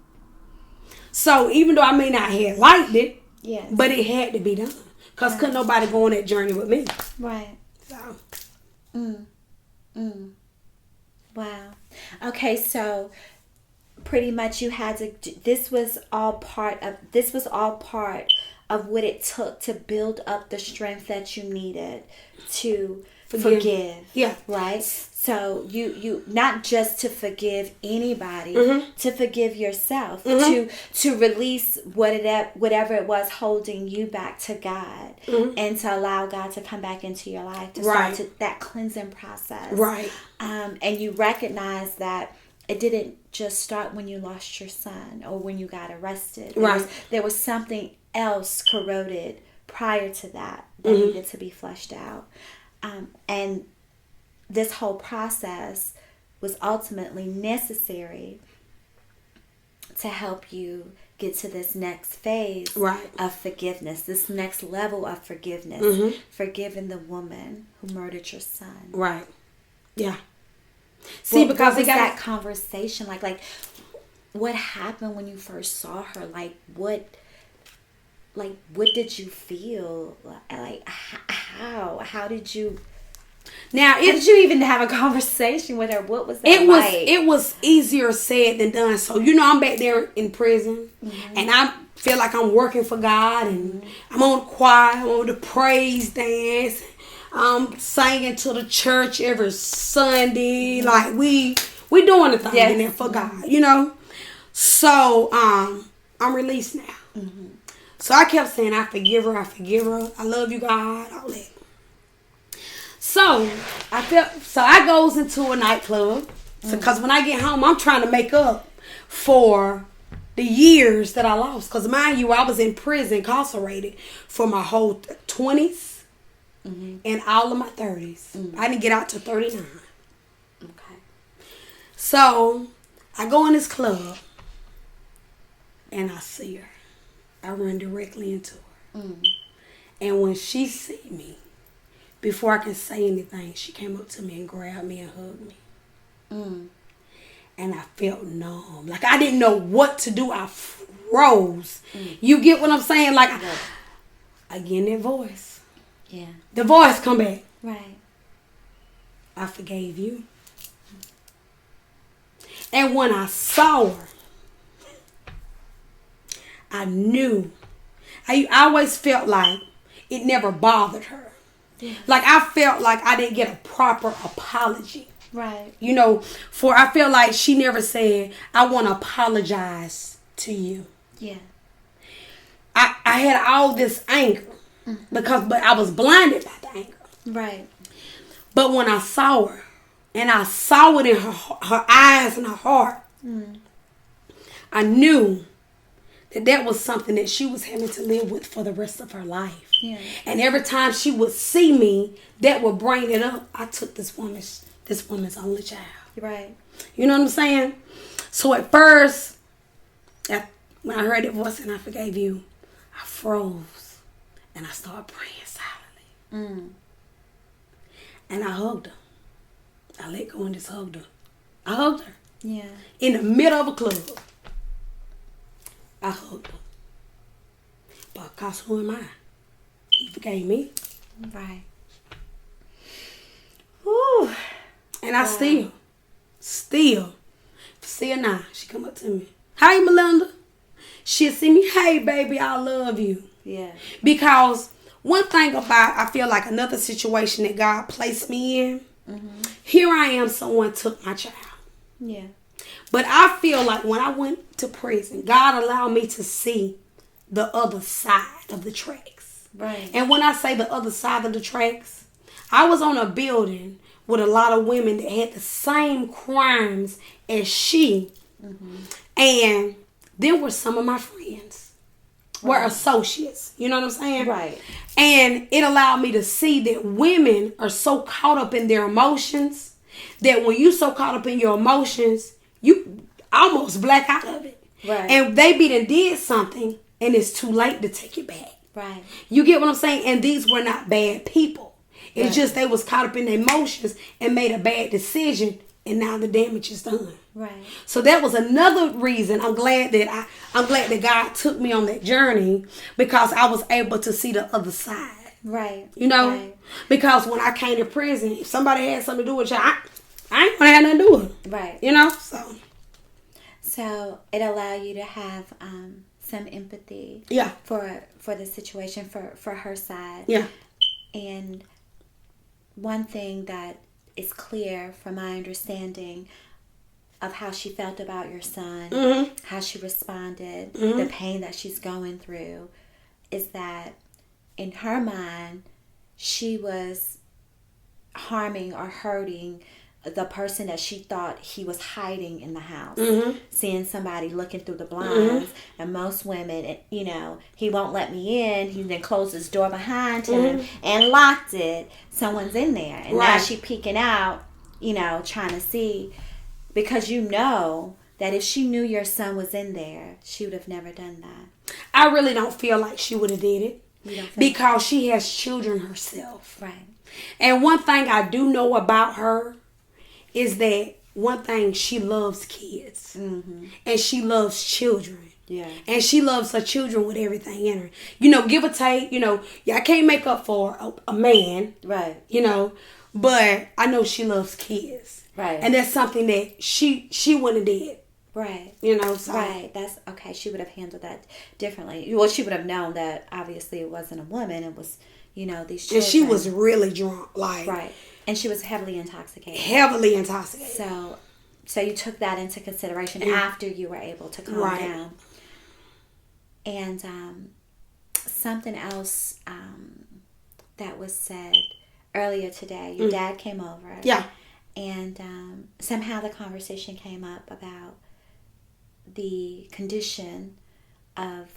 [SPEAKER 2] So even though I may not have liked it,
[SPEAKER 1] yes,
[SPEAKER 2] but it had to be done. Because couldn't nobody go on that journey with me.
[SPEAKER 1] Right.
[SPEAKER 2] So.
[SPEAKER 1] Wow. Okay, so pretty much you had to, this was all part of what it took to build up the strength that you needed to forgive. Yeah. Right? So you not just to forgive anybody, to forgive yourself, to release whatever it was holding you back to God, and to allow God to come back into your life, to start that cleansing process.
[SPEAKER 2] Right.
[SPEAKER 1] And you recognize that it didn't just start when you lost your son or when you got arrested. There was something else corroded prior to that needed to be flushed out. And this whole process was ultimately necessary to help you get to this next phase of forgiveness, this next level of forgiveness, forgiving the woman who murdered your son.
[SPEAKER 2] Right. Yeah. See, because
[SPEAKER 1] what was that conversation like what happened when you first saw her? What did you feel? How did you? Now, did you even have a conversation with her? What was that like?
[SPEAKER 2] It was easier said than done. So, I'm back there in prison, and I'm feel like I'm working for God, and I'm on the choir, I'm on the praise dance, I'm singing to the church every Sunday. Like we doing the thing in there for God, you know. So I'm released now. So I kept saying, I forgive her, I love you, God, all that. So I goes into a nightclub, because when I get home, I'm trying to make up for the years that I lost. Because mind you, I was in prison, incarcerated for my whole 20s and all of my 30s. I didn't get out till 39.
[SPEAKER 1] Okay.
[SPEAKER 2] So I go in this club and I see her. I run directly into her. And when she see me, before I can say anything, she came up to me and grabbed me and hugged me. And I felt numb. Like I didn't know what to do. I froze. You get what I'm saying? Like, again, that voice.
[SPEAKER 1] Yeah.
[SPEAKER 2] The voice come back.
[SPEAKER 1] Right.
[SPEAKER 2] I forgave you. And when I saw her, I knew. I always felt like it never bothered her. Yeah. Like I felt like I didn't get a proper apology.
[SPEAKER 1] Right.
[SPEAKER 2] You know, I feel like she never said, I want to apologize to you.
[SPEAKER 1] Yeah.
[SPEAKER 2] I had all this anger but I was blinded by the anger.
[SPEAKER 1] Right.
[SPEAKER 2] But when I saw her, and I saw it in her eyes and her heart, I knew that was something that she was having to live with for the rest of her life.
[SPEAKER 1] Yeah.
[SPEAKER 2] And every time she would see me, that would bring it up. I took this woman's only child.
[SPEAKER 1] Right.
[SPEAKER 2] You know what I'm saying? So at first, when I heard that voice and I forgave you, I froze and I started praying silently. And I hugged her. I let go and just hugged her. I hugged her.
[SPEAKER 1] Yeah.
[SPEAKER 2] In the middle of a club. I hugged her. But because who am I? He forgave me.
[SPEAKER 1] Right.
[SPEAKER 2] Whew. And I still now, she come up to me. Hey, Melinda. She'll see me. Hey, baby, I love you.
[SPEAKER 1] Yeah.
[SPEAKER 2] Because one thing about, I feel like another situation that God placed me in, here I am, someone took my child.
[SPEAKER 1] Yeah.
[SPEAKER 2] But I feel like when I went to prison, God allowed me to see the other side of the tracks.
[SPEAKER 1] Right.
[SPEAKER 2] And when I say the other side of the tracks, I was on a building with a lot of women that had the same crimes as she. And there were some of my friends were associates. You know what I'm saying?
[SPEAKER 1] Right.
[SPEAKER 2] And it allowed me to see that women are so caught up in their emotions that when you so caught up in your emotions, you almost black out of it.
[SPEAKER 1] Right.
[SPEAKER 2] And they did something and it's too late to take it back.
[SPEAKER 1] Right.
[SPEAKER 2] You get what I'm saying? And these were not bad people. It's just they was caught up in their emotions and made a bad decision, and now the damage is done.
[SPEAKER 1] Right.
[SPEAKER 2] So that was another reason I'm glad that God took me on that journey, because I was able to see the other side.
[SPEAKER 1] Right.
[SPEAKER 2] You know?
[SPEAKER 1] Right.
[SPEAKER 2] Because when I came to prison, if somebody had something to do with you, I ain't gonna have nothing to do with it.
[SPEAKER 1] Right.
[SPEAKER 2] You know?
[SPEAKER 1] So it allowed you to have some empathy.
[SPEAKER 2] Yeah.
[SPEAKER 1] For the situation, for her side.
[SPEAKER 2] Yeah.
[SPEAKER 1] And one thing that is clear from my understanding of how she felt about your son, how she responded, the pain that she's going through, is that in her mind, she was harming or hurting the person that she thought he was hiding in the house. Seeing somebody looking through the blinds. And most women, you know, he won't let me in. He then closed his door behind him and locked it. Someone's in there. And now she peeking out, you know, trying to see. Because you know that if she knew your son was in there, she would have never done that.
[SPEAKER 2] I really don't feel like she would have did it.
[SPEAKER 1] You don't feel
[SPEAKER 2] because she has children herself.
[SPEAKER 1] Right.
[SPEAKER 2] And one thing I do know about her is that one thing, she loves kids. And she loves children.
[SPEAKER 1] Yeah.
[SPEAKER 2] And she loves her children with everything in her. You know, give or take, you know, I can't make up for a man.
[SPEAKER 1] Right.
[SPEAKER 2] You know, but I know she loves kids.
[SPEAKER 1] Right.
[SPEAKER 2] And that's something that she wouldn't have did
[SPEAKER 1] Right.
[SPEAKER 2] So.
[SPEAKER 1] Right. That's okay. She would have handled that differently. Well, she would have known that obviously it wasn't a woman. It was, these children.
[SPEAKER 2] And she was really drunk.
[SPEAKER 1] Right. And she was heavily intoxicated. So you took that into consideration after you were able to calm down. And something else that was said earlier today, your dad came over.
[SPEAKER 2] Yeah.
[SPEAKER 1] And somehow the conversation came up about the condition of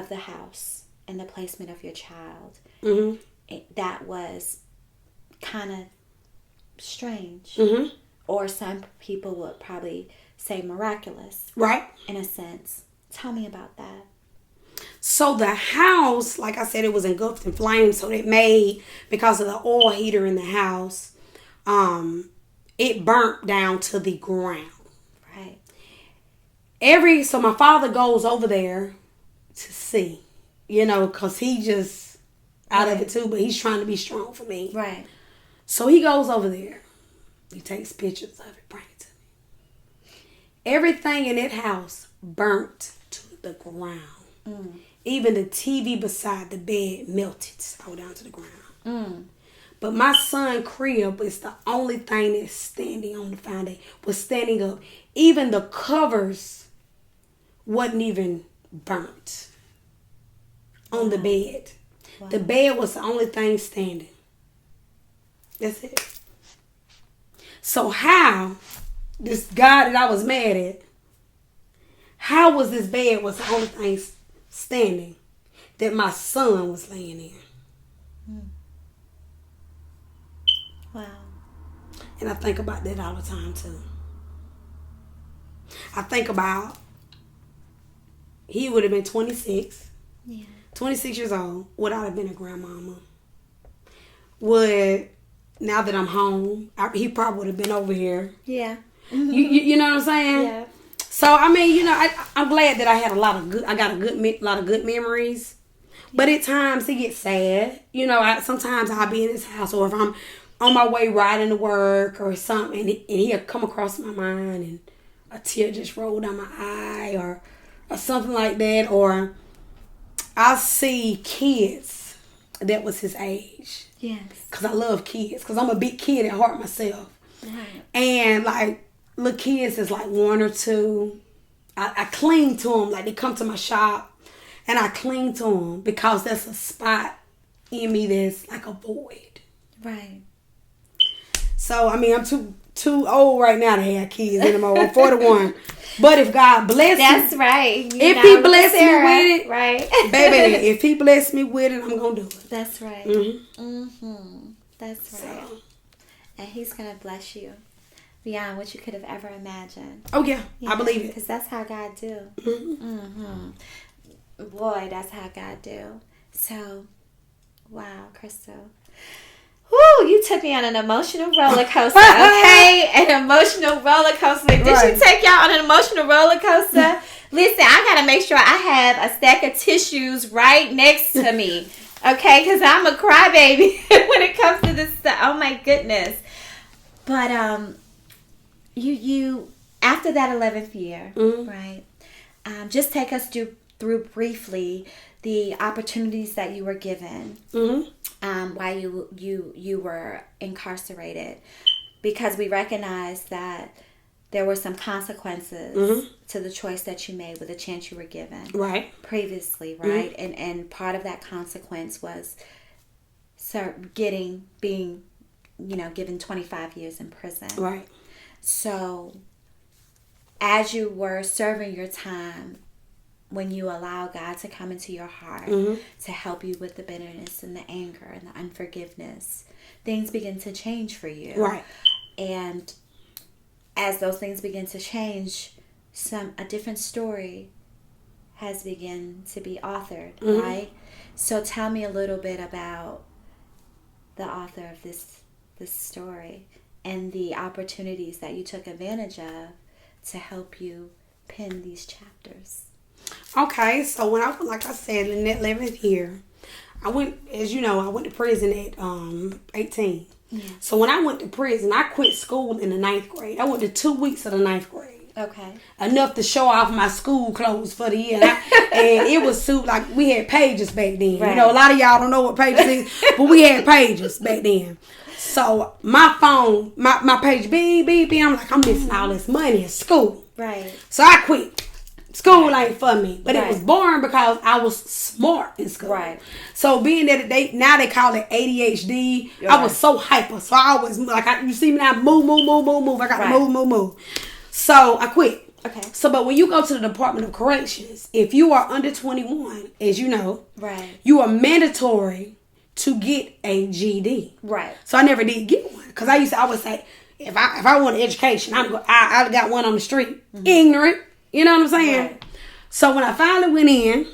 [SPEAKER 1] the house and the placement of your child.
[SPEAKER 2] Mm-hmm.
[SPEAKER 1] That was kind of strange.
[SPEAKER 2] Mm-hmm.
[SPEAKER 1] Or some people would probably say miraculous.
[SPEAKER 2] Right.
[SPEAKER 1] In a sense. Tell me about that.
[SPEAKER 2] So the house, like I said, it was engulfed in flames. So it made, because of the oil heater in the house, it burnt down to the ground.
[SPEAKER 1] Right.
[SPEAKER 2] So my father goes over there to see, because he just out of it too, but he's trying to be strong for me.
[SPEAKER 1] Right.
[SPEAKER 2] So he goes over there. He takes pictures of it, bring it to me. Everything in that house burnt to the ground. Even the TV beside the bed melted, all down to the ground. But my son's crib is the only thing that's standing on the foundation, was standing up. Even the covers wasn't even burnt on the bed. Wow. The bed was the only thing standing. That's it. So how, this guy that I was mad at, how was this bed was the only thing standing that my son was laying in?
[SPEAKER 1] Wow.
[SPEAKER 2] And I think about that all the time too. I think about, he would have been 26.
[SPEAKER 1] Yeah.
[SPEAKER 2] 26 years old. Would I have been a grandmama? Now that I'm home, he probably would have been over here.
[SPEAKER 1] Yeah.
[SPEAKER 2] You know what I'm saying?
[SPEAKER 1] Yeah.
[SPEAKER 2] So I mean, I'm glad that I had a lot of good memories. But at times it gets sad. Sometimes I'll be in his house, or if I'm on my way riding to work or something, and he'll come across my mind, and a tear just roll down my eye, or something like that, or I'll see kids that was his age.
[SPEAKER 1] Yes.
[SPEAKER 2] Because I love kids. Because I'm a big kid at heart myself.
[SPEAKER 1] Right.
[SPEAKER 2] And like little kids is like 1 or 2. I cling to them. Like they come to my shop and I cling to them because that's a spot in me that's like a void.
[SPEAKER 1] Right.
[SPEAKER 2] So I mean, I'm too old right now to have kids anymore. I'm 41. But if God bless
[SPEAKER 1] that's
[SPEAKER 2] me,
[SPEAKER 1] right.
[SPEAKER 2] If He bless me with it,
[SPEAKER 1] right,
[SPEAKER 2] baby, if He bless me with it, I'm gonna do it.
[SPEAKER 1] That's right. That's right.
[SPEAKER 2] So.
[SPEAKER 1] And He's gonna bless you beyond what you could have ever imagined.
[SPEAKER 2] Oh yeah, I believe it.
[SPEAKER 1] Because that's how God do. Boy, that's how God do. So, wow, Crystal. Woo, you took me on an emotional roller coaster, okay? An emotional roller coaster. Did you take y'all on an emotional roller coaster? Listen, I got to make sure I have a stack of tissues right next to me, okay? Because I'm a crybaby when it comes to this stuff. Oh, my goodness. But you after that 11th year, right, just take us through briefly the opportunities that you were given while you were incarcerated, because we recognize that there were some consequences to the choice that you made with the chance you were given previously, right? And part of that consequence was being given 25 years in prison.
[SPEAKER 2] Right.
[SPEAKER 1] So as you were serving your time, when you allow God to come into your heart to help you with the bitterness and the anger and the unforgiveness, things begin to change for you.
[SPEAKER 2] Right.
[SPEAKER 1] And as those things begin to change, a different story has begun to be authored, right? So tell me a little bit about the author of this story and the opportunities that you took advantage of to help you pen these chapters.
[SPEAKER 2] Okay, so when like I said, in that 11th year, I went to prison at 18. Yeah. So when I went to prison, I quit school in the 9th grade. I went to 2 weeks of the 9th grade.
[SPEAKER 1] Okay.
[SPEAKER 2] Enough to show off my school clothes for the year. And it was like we had pages back then.
[SPEAKER 1] Right.
[SPEAKER 2] You know, a lot of y'all don't know what pages is, but we had pages back then. So my phone, my page beep, beep, beep. I'm like, I'm missing all this money in school.
[SPEAKER 1] Right.
[SPEAKER 2] So I quit. School ain't for me. But it was boring because I was smart in school.
[SPEAKER 1] Right.
[SPEAKER 2] So being that now they call it ADHD, I was so hyper. So I always, you see me now, move. I got to move. So I quit.
[SPEAKER 1] Okay.
[SPEAKER 2] So, but when you go to the Department of Corrections, if you are under 21, as you know, you are mandatory to get a GED.
[SPEAKER 1] Right.
[SPEAKER 2] So I never did get one because I used to always say, if I want an education, I got one on the street. Ignorant. You know what I'm saying? Right. So when I finally went in,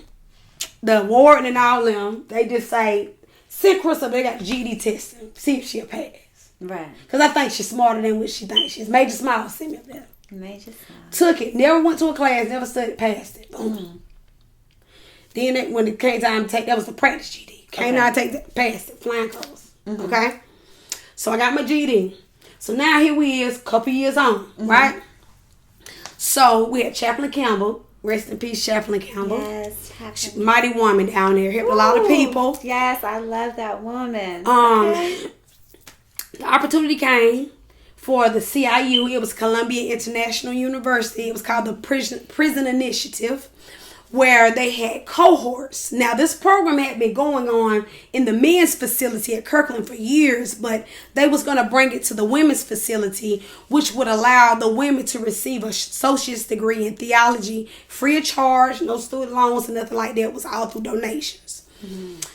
[SPEAKER 2] the warden and all them, they just say, send Crystal, they got the GED testing, see if she'll pass. Right. Because I think she's smarter than what she thinks she is. Major smile, send me up there. Major smile. Took it, never went to a class, never studied, passed it. Boom. Then when it came time to take, that was the practice GED. Came down to take that, passed it, flying colors. Okay? So I got my GED. So now here we is, a couple years on, right? So we had Chaplain Campbell, rest in peace, Chaplain Campbell. Yes, Chaplain. Mighty woman down there, helped a lot of people.
[SPEAKER 1] Yes, I love that woman.
[SPEAKER 2] The opportunity came for the CIU. It was Columbia International University. It was called the Prison Initiative, where they had cohorts. Now, this program had been going on in the men's facility at Kirkland for years, but they was going to bring it to the women's facility, which would allow the women to receive an associate's degree in theology free of charge, no student loans or nothing like that. It was all through donations.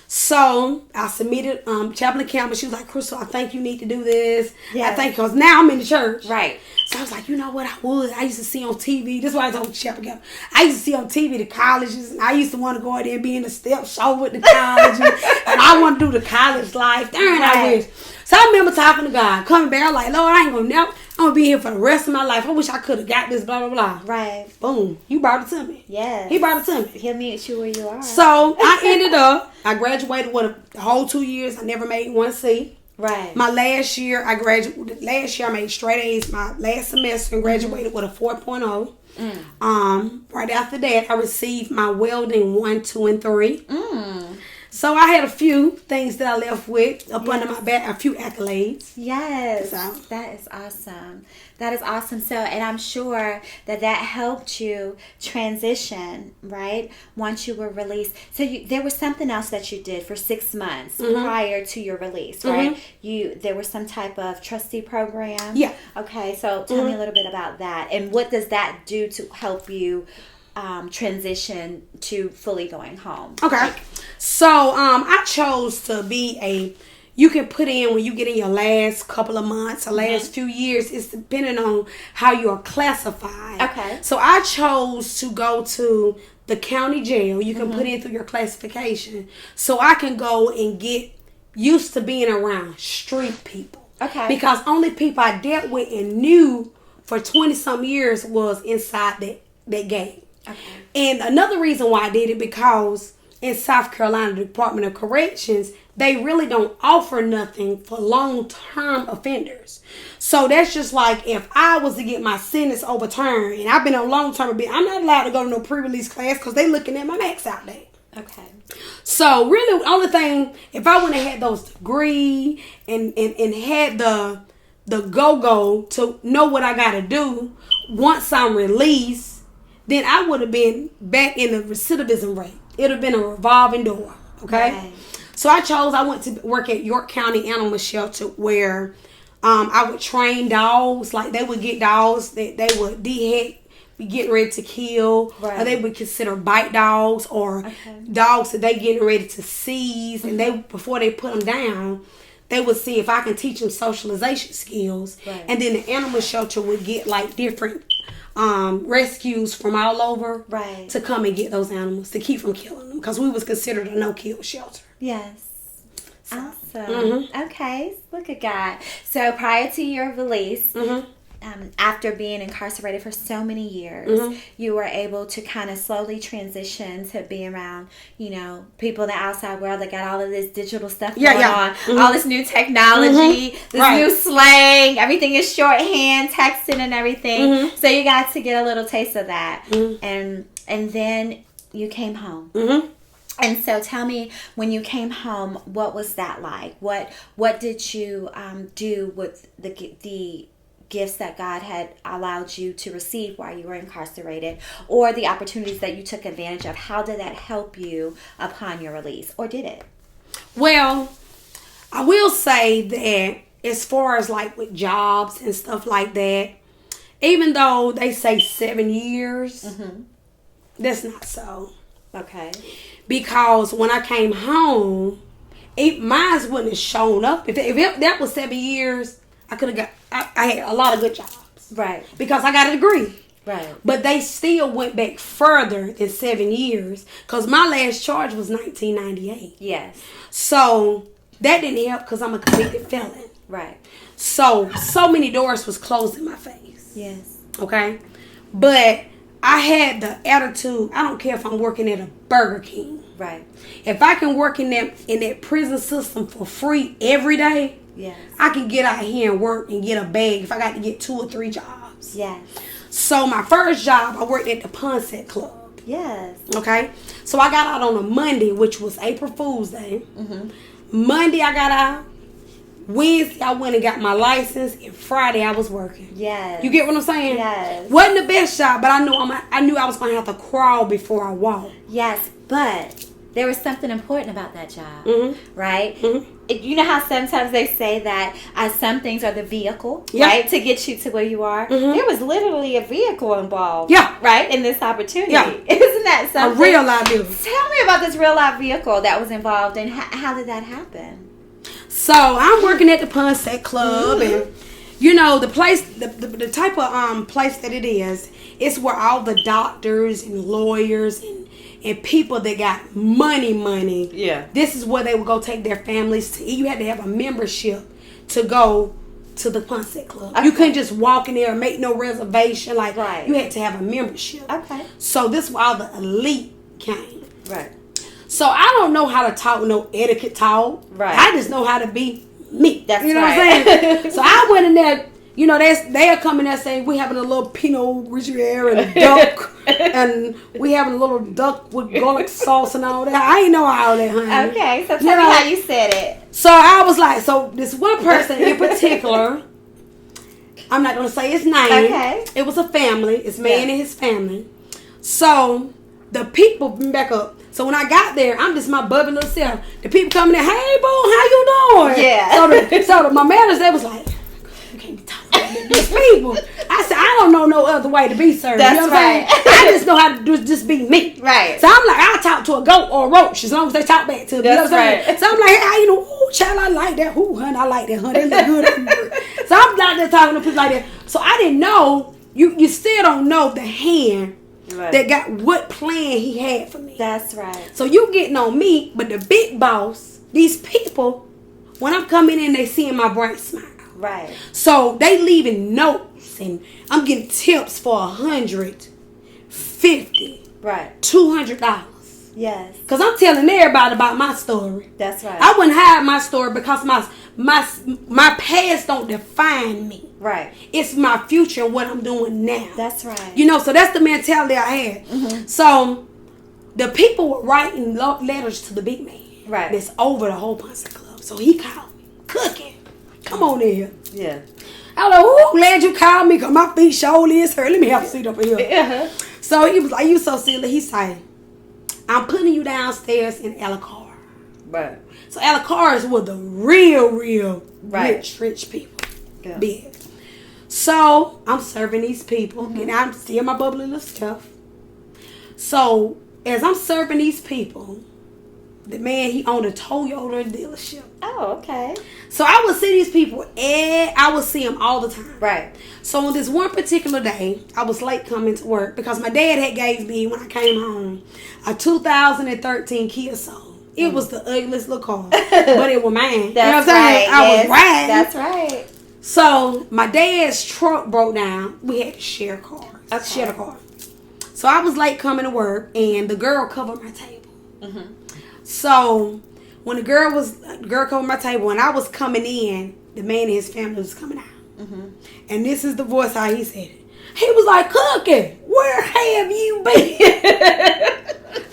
[SPEAKER 2] So I submitted Chaplain Campbell. She was like, Crystal, I think you need to do this. I think because now I'm in the church. Right. So I was like, you know what, I would. I used to see on TV. This is why I told Chaplain Campbell. I used to see on TV the colleges. And I used to want to go out there and be in the step show with the colleges. And I want to do the college life. Darn, I wish. So I remember talking to God, coming back. I'm like, Lord, I'm going to be here for the rest of my life. I wish I could have got this, blah, blah, blah. Right. Boom. You brought it to me. Yes. He brought it to me.
[SPEAKER 1] He'll meet you where you are.
[SPEAKER 2] So I ended up, I graduated with the whole 2 years. I never made 1C. Right. My last year, I made straight A's my last semester and graduated with a 4.0. Right after that, I received my welding 1, 2, and 3. So I had a few things that I left with up under my back, a few accolades.
[SPEAKER 1] Yes. So. That is awesome. That is awesome. So, and I'm sure that helped you transition, right? Once you were released. So there was something else that you did for 6 months prior to your release, right? There was some type of trustee program. Yeah. Okay. So tell me a little bit about that. And what does that do to help you transition to fully going home?
[SPEAKER 2] Okay. So I chose to be you can put in when you get in your last couple of months or last few years. It's depending on how you're classified. Okay. So I chose to go to the county jail. You can put in through your classification. So I can go and get used to being around street people. Okay. Because only people I dealt with and knew for 20-some years was inside that gate. Okay. And another reason why I did it, because in South Carolina, the Department of Corrections, they really don't offer nothing for long-term offenders. So that's just like if I was to get my sentence overturned, and I've been on long-term, I'm not allowed to go to no pre-release class because they looking at my max out date. Okay. So really, the only thing, if I wouldn't have had those degree and had the go-go to know what I got to do once I'm released, then I would have been back in the recidivism rate. It would have been a revolving door. Okay. Right. So I went to work at York County Animal Shelter where I would train dogs. Like they would get dogs that they would be getting ready to kill. Right. Or they would consider bite dogs or dogs that they getting ready to seize. And they before they put them down, they would see if I can teach them socialization skills. Right. And then the animal shelter would get like different rescues from all over to come and get those animals to keep from killing them because we was considered a no-kill shelter.
[SPEAKER 1] Yes. Awesome. Okay. Look at God. So prior to your release, after being incarcerated for so many years, you were able to kind of slowly transition to being around, people in the outside world that got all of this digital stuff going on, all this new technology, this new slang, everything is shorthand, texting and everything. So you got to get a little taste of that. And then you came home. And so tell me, when you came home, what was that like? What did you do with the gifts that God had allowed you to receive while you were incarcerated, or the opportunities that you took advantage of? How did that help you upon your release, or did it?
[SPEAKER 2] Well, I will say that as far as like with jobs and stuff like that, even though they say 7 years, that's not so.
[SPEAKER 1] Okay.
[SPEAKER 2] Because when I came home, mine wouldn't have shown up. If that was 7 years, I could have got. I had a lot of good jobs.
[SPEAKER 1] Right.
[SPEAKER 2] Because I got a degree.
[SPEAKER 1] Right.
[SPEAKER 2] But they still went back further than 7 years. Because my last charge was 1998.
[SPEAKER 1] Yes.
[SPEAKER 2] So that didn't help because I'm a convicted felon.
[SPEAKER 1] Right.
[SPEAKER 2] So many doors was closed in my face.
[SPEAKER 1] Yes.
[SPEAKER 2] Okay. But I had the attitude, I don't care if I'm working at a Burger King.
[SPEAKER 1] Right.
[SPEAKER 2] If I can work in that prison system for free every day,
[SPEAKER 1] yes,
[SPEAKER 2] I can get out here and work and get a bag if I got to get 2 or 3 jobs.
[SPEAKER 1] Yes.
[SPEAKER 2] So my first job, I worked at the Ponset Club.
[SPEAKER 1] Yes.
[SPEAKER 2] Okay. So I got out on a Monday, which was April Fool's Day. Monday I got out. Wednesday I went and got my license, and Friday I was working.
[SPEAKER 1] Yes.
[SPEAKER 2] You get what I'm saying?
[SPEAKER 1] Yes.
[SPEAKER 2] Wasn't the best job, but I knew I was gonna have to crawl before I walked.
[SPEAKER 1] Yes, but there was something important about that job, right? You know how sometimes they say that some things are the vehicle, right, to get you to where you are. There was literally a vehicle involved, right, in this opportunity. Isn't that something?
[SPEAKER 2] A real life vehicle.
[SPEAKER 1] Tell me about this real life vehicle that was involved, and how did that happen?
[SPEAKER 2] So I'm working at the Ponset Club, and the place, the type of place that it is, it's where all the doctors and lawyers and people that got money. Yeah. This is where they would go take their families to eat. You had to have a membership to go to the Ponset Club. Okay. You couldn't just walk in there and make no reservation. You had to have a membership. Okay. So this is where all the elite came. Right. So I don't know how to talk no etiquette talk. Right. I just know how to be me. That's what I'm saying? So I went in there, they're coming there saying we having a little Pinot Grigio and a duck, and we having a little duck with garlic sauce and all that. I ain't know all that, honey. Okay, so tell me how you said it. So I was like, this one person in particular, I'm not going to say his name. Okay. It was a family. It's man and his family. So the people, back up. So when I got there, I'm just my bubbly little self. The people coming in, hey, boo, how you doing? Yeah. So my manager, they was like, you can't be talking to these people. I said, I don't know no other way to be served.
[SPEAKER 1] That's right.
[SPEAKER 2] I just know how to just be me. Right. So I'm like, I'll talk to a goat or a roach as long as they talk back to me.
[SPEAKER 1] That's right.
[SPEAKER 2] So I'm like, hey, how you doing? Ooh, child, I like that. Ooh, honey, I like that, honey. They look good. So I'm like there talking to people like that. So I didn't know, you still don't know the hand that got what plan he had for me.
[SPEAKER 1] That's right.
[SPEAKER 2] So you getting on me, but the big boss, these people, when I'm coming in, they seeing my bright smile. Right. So they leaving notes, and I'm getting tips for $150, right, $200. Yes. Because I'm telling everybody about my story. That's right. I wouldn't hide my story because my past don't define me. Right. It's my future and what I'm doing now. That's right. So that's the mentality I had. So the people were writing letters to the big man. Right. That's over the whole Ponset Club. So he called me. Cooking. Come on in here. Yeah. I was like, ooh, glad you called me because my feet surely is hurt. Let me have a seat up here. So he was like, you so silly. He said, I'm putting you downstairs in Ellicott. Right. So Ellicott is where the real rich people be. So I'm serving these people, and I'm still my bubbly little stuff. So as I'm serving these people, the man, he owned a Toyota dealership. Oh, okay. So I would see these people, and I would see them all the time. Right. So on this one particular day, I was late coming to work because my dad had gave me, when I came home, a 2013 Kia Soul. It was the ugliest little car, but it was mine. That's right. I was riding. That's right. So my dad's truck broke down. We had to share cars.
[SPEAKER 1] Okay.
[SPEAKER 2] Share the car. So I was late coming to work, and the girl covered my table. Mm-hmm. So when the girl covered my table, and I was coming in, the man and his family was coming out. Mm-hmm. And this is the voice how he said it. He was like, Cookie, where have you been?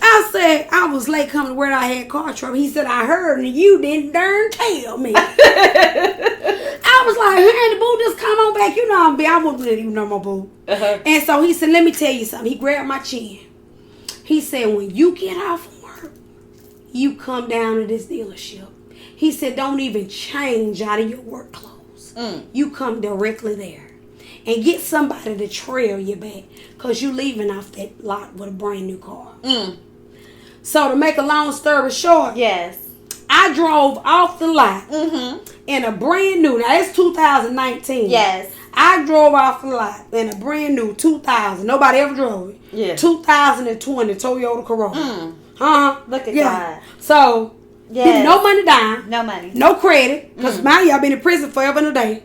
[SPEAKER 2] I said, I was late coming to work. I had car trouble. He said, I heard and you didn't darn tell me. I was like, hey, the boo, just come on back. You know I wouldn't let you know my boo. Uh-huh. And so he said, let me tell you something. He grabbed my chin. He said, when you get off from work, you come down to this dealership. He said, don't even change out of your work clothes. You come directly there. And get somebody to trail you back. Because you leaving off that lot with a brand new car. So to make a long story short.
[SPEAKER 1] Yes.
[SPEAKER 2] I drove off the lot in a brand new. Now it's 2019.
[SPEAKER 1] Yes.
[SPEAKER 2] I drove off the lot in a brand new 2000. Nobody ever drove it.
[SPEAKER 1] Yeah.
[SPEAKER 2] 2020 Toyota Corolla.
[SPEAKER 1] Look at God.
[SPEAKER 2] So, no money down.
[SPEAKER 1] No money.
[SPEAKER 2] No credit. Because mind you, I've been in prison forever and a day.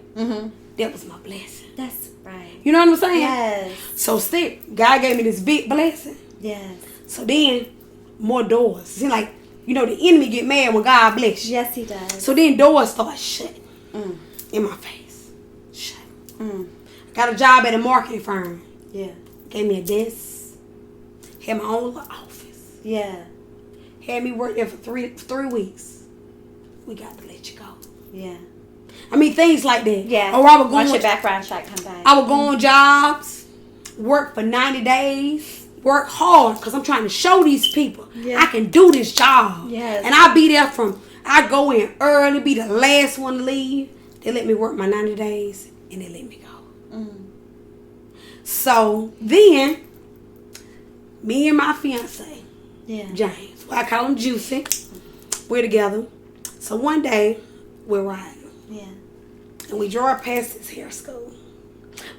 [SPEAKER 2] That was my blessing.
[SPEAKER 1] That's right.
[SPEAKER 2] You know what I'm saying?
[SPEAKER 1] Yes.
[SPEAKER 2] So still, God gave me this big blessing.
[SPEAKER 1] Yes.
[SPEAKER 2] So then, more doors. See, like, you know, the enemy get mad when God bless you.
[SPEAKER 1] Yes, he does.
[SPEAKER 2] So then doors start shutting in my face. Shut. Got a job at a marketing firm.
[SPEAKER 1] Yeah.
[SPEAKER 2] Gave me a desk. Had my own little office.
[SPEAKER 1] Yeah.
[SPEAKER 2] Had me work there for three weeks. We got to let you go.
[SPEAKER 1] Yeah.
[SPEAKER 2] I mean, things like that.
[SPEAKER 1] Yeah.
[SPEAKER 2] Or I would go
[SPEAKER 1] once your background check come back.
[SPEAKER 2] I would go on jobs, work for 90 days, work hard because I'm trying to show these people I can do this job.
[SPEAKER 1] Yes.
[SPEAKER 2] And I'll be there I go in early, be the last one to leave. They let me work my 90 days and they let me go. So then, me and my fiance, James, I call him Juicy, we're together. So one day, we're riding.
[SPEAKER 1] Yeah.
[SPEAKER 2] And we drive past this hair school.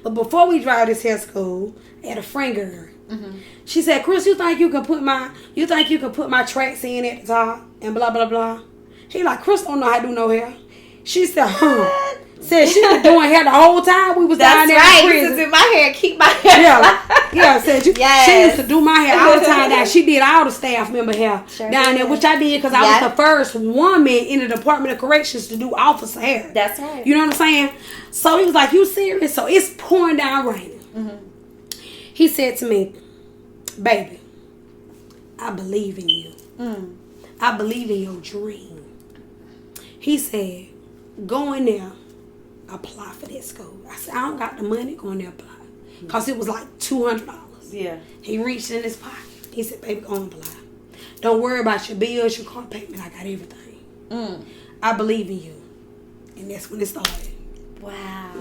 [SPEAKER 2] But before we drive this hair school, I had a friend girl. She said, Chris, you think you can put my tracks in at the top and blah blah blah? He like, Chris don't know how to do no hair. She said, Said she was doing hair the whole time we was down there in prison.
[SPEAKER 1] Used to do my hair, keep my hair.
[SPEAKER 2] Said she used to do my hair all the time. Now she did all the staff member hair down there, which I did because I was the first woman in the Department of Corrections to do officer hair.
[SPEAKER 1] That's right.
[SPEAKER 2] You know what I'm saying? So he was like, you serious? So it's pouring down raining. He said to me, baby, I believe in you. I believe in your dream. He said, go in there, apply for that school. I said, I don't got the money, go in there apply. Because it was like $200.
[SPEAKER 1] Yeah.
[SPEAKER 2] He reached in his pocket. He said, baby, go and apply. Don't worry about your bills, your car payment. I got everything. I believe in you. And that's when it started.
[SPEAKER 1] Wow.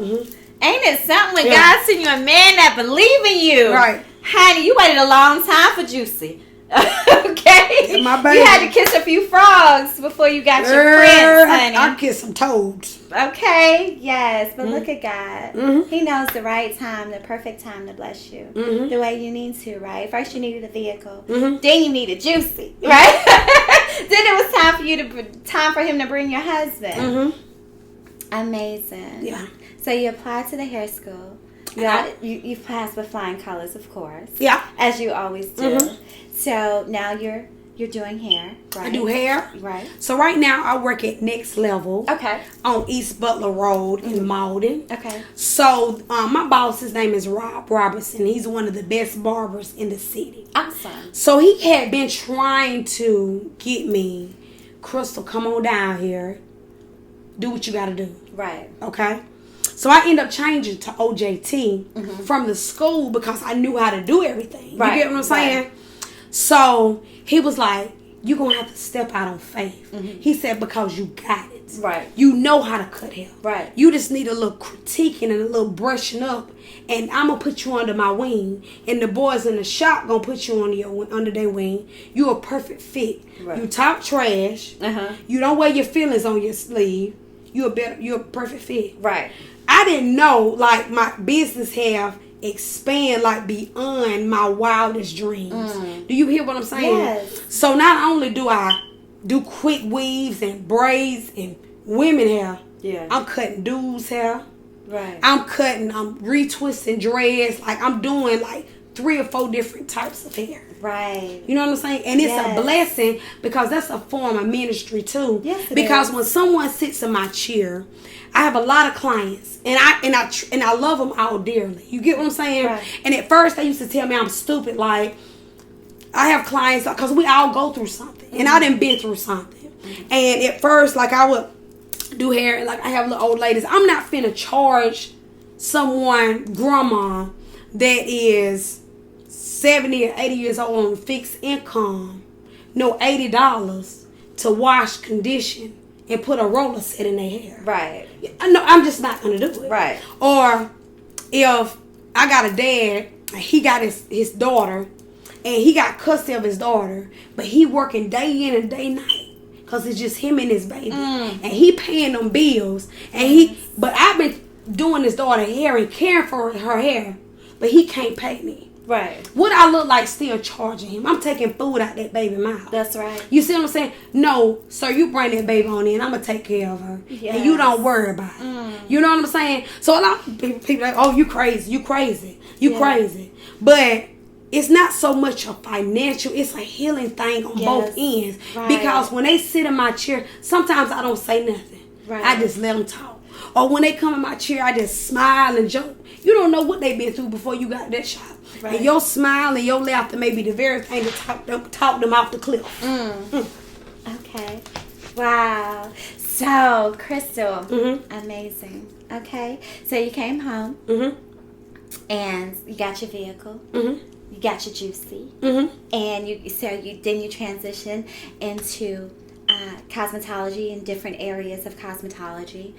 [SPEAKER 1] Ain't it something when God sent you a man that believe in you?
[SPEAKER 2] Right.
[SPEAKER 1] Honey, you waited a long time for Juicy. Okay?
[SPEAKER 2] Yeah, my baby.
[SPEAKER 1] You had to kiss a few frogs before you got your prince, honey.
[SPEAKER 2] I kissed some toads.
[SPEAKER 1] Okay, yes. But look at God. He knows the right time, the perfect time to bless you. The way you need to, right? First you needed a vehicle. Then you needed Juicy, right? Then it was time for him to bring your husband. Amazing.
[SPEAKER 2] Yeah.
[SPEAKER 1] So you applied to the hair school. You passed with flying colors, of course.
[SPEAKER 2] Yeah.
[SPEAKER 1] As you always do. So now you're doing hair, right?
[SPEAKER 2] I do hair.
[SPEAKER 1] Right.
[SPEAKER 2] So right now I work at Next Level.
[SPEAKER 1] Okay.
[SPEAKER 2] On East Butler Road in Malden.
[SPEAKER 1] Okay.
[SPEAKER 2] So my boss, his name is Rob Robertson. He's one of the best barbers in the city.
[SPEAKER 1] Awesome.
[SPEAKER 2] So he had been trying to get me, Crystal, come on down here. Do what you got to do.
[SPEAKER 1] Right.
[SPEAKER 2] Okay. So I ended up changing to OJT from the school because I knew how to do everything.
[SPEAKER 1] Right.
[SPEAKER 2] You get what I'm saying? Right. So he was like, you're going to have to step out on faith. He said, because you got it.
[SPEAKER 1] Right.
[SPEAKER 2] You know how to cut hair.
[SPEAKER 1] Right.
[SPEAKER 2] You just need a little critiquing and a little brushing up. And I'm going to put you under my wing. And the boys in the shop going to put you under their wing. You're a perfect fit. Right. You talk trash. You don't wear your feelings on your sleeve. You're a perfect fit.
[SPEAKER 1] Right.
[SPEAKER 2] I didn't know, like, my business have expand, like, beyond my wildest dreams. Do you hear what I'm saying?
[SPEAKER 1] Yes.
[SPEAKER 2] So not only do I do quick weaves and braids and women hair, I'm cutting dudes' hair.
[SPEAKER 1] Right.
[SPEAKER 2] I'm cutting, I'm retwisting dreads. Like, I'm doing like 3 or 4 different types of hair.
[SPEAKER 1] Right.
[SPEAKER 2] You know what I'm saying? And it's a blessing because that's a form of ministry too.
[SPEAKER 1] Yes, it
[SPEAKER 2] because
[SPEAKER 1] is.
[SPEAKER 2] when someone sits in my chair, I have a lot of clients, and I love them all dearly. You get what I'm saying?
[SPEAKER 1] Right.
[SPEAKER 2] And at first, they used to tell me I'm stupid. Like, I have clients because we all go through something, and I done been through something. And at first, like, I would do hair, and like I have little old ladies. I'm not finna charge someone, grandma, that is 70 or 80 years old on fixed income, no $80 to wash, condition, and put a roller set in their hair.
[SPEAKER 1] Right.
[SPEAKER 2] No, I'm just not gonna do it.
[SPEAKER 1] Right.
[SPEAKER 2] Or if I got a dad, he got his daughter, and he got custody of his daughter, but he working day in and day night. Cause it's just him and his baby, and he paying them bills, and but I've been doing his daughter hair and caring for her hair, but he can't pay me.
[SPEAKER 1] Right.
[SPEAKER 2] What I look like still charging him? I'm taking food out that baby mouth.
[SPEAKER 1] That's right.
[SPEAKER 2] You see what I'm saying? No, sir, you bring that baby on in. I'm gonna take care of her, and you don't worry about it. You know what I'm saying? So a lot of people like, oh, you crazy, you crazy, but it's not so much a financial, it's a healing thing on both ends.
[SPEAKER 1] Right.
[SPEAKER 2] Because when they sit in my chair, sometimes I don't say nothing.
[SPEAKER 1] Right.
[SPEAKER 2] I just let them talk. Or when they come in my chair, I just smile and joke. You don't know what they've been through before you got that shot. Right. And your smile and your laughter may be the very thing that talk them off the cliff.
[SPEAKER 1] Okay. Wow. So, Crystal, amazing. Okay. So you came home and you got your vehicle. You got your juicy, and you transition into cosmetology in different areas of cosmetology,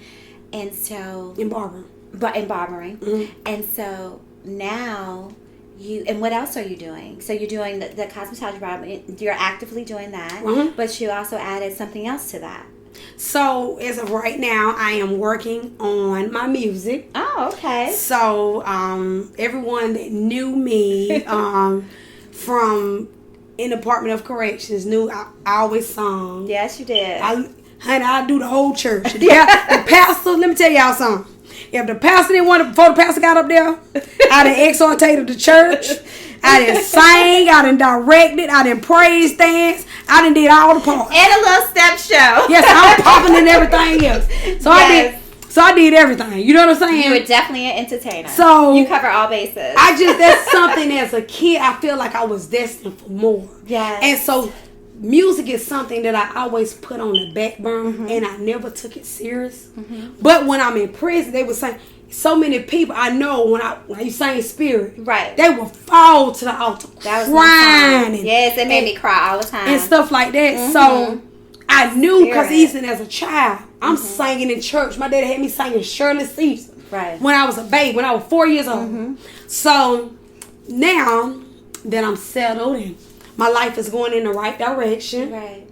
[SPEAKER 1] and so
[SPEAKER 2] in barbering,
[SPEAKER 1] and so now and what else are you doing? So you're doing the cosmetology barbering. You're actively doing that, but you also added something else to that.
[SPEAKER 2] So as of right now, I am working on my music.
[SPEAKER 1] Oh, okay.
[SPEAKER 2] So everyone that knew me from in the Department of Corrections knew I always sung.
[SPEAKER 1] Yes, you did.
[SPEAKER 2] I do the whole church. Yeah, the pastor. Let me tell y'all something. If the pastor didn't want it before the pastor got up there, I done exhortated the church. I done sang, I done directed, I done praise dance, I done did all the parts.
[SPEAKER 1] And a little step show.
[SPEAKER 2] Yes, I'm popping and everything else. So I did everything. You know what I'm saying?
[SPEAKER 1] You were definitely an entertainer.
[SPEAKER 2] So
[SPEAKER 1] you cover all bases.
[SPEAKER 2] That's something as a kid I feel like I was destined for more.
[SPEAKER 1] Yeah.
[SPEAKER 2] And so music is something that I always put on the back burner, and I never took it serious. But when I'm in prison, they were saying, so many people I know when you sing Spirit,
[SPEAKER 1] right?
[SPEAKER 2] They will fall to the altar crying.
[SPEAKER 1] Yes, it made me cry all the time
[SPEAKER 2] and stuff like that. So I knew because even as a child, I'm singing in church. My daddy had me singing Shirley Caesar when I was a baby, when I was 4 years old. So now that I'm settled and my life is going in the right direction,
[SPEAKER 1] right?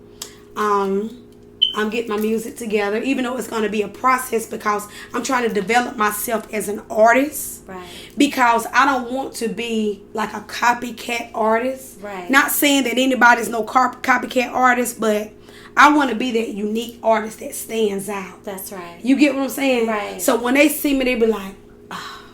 [SPEAKER 2] I'm getting my music together, even though it's going to be a process because I'm trying to develop myself as an artist.
[SPEAKER 1] Right.
[SPEAKER 2] Because I don't want to be like a copycat artist.
[SPEAKER 1] Right.
[SPEAKER 2] Not saying that anybody's no copycat artist, but I want to be that unique artist that stands out.
[SPEAKER 1] That's right.
[SPEAKER 2] You get what I'm saying?
[SPEAKER 1] Right.
[SPEAKER 2] So when they see me, they be like,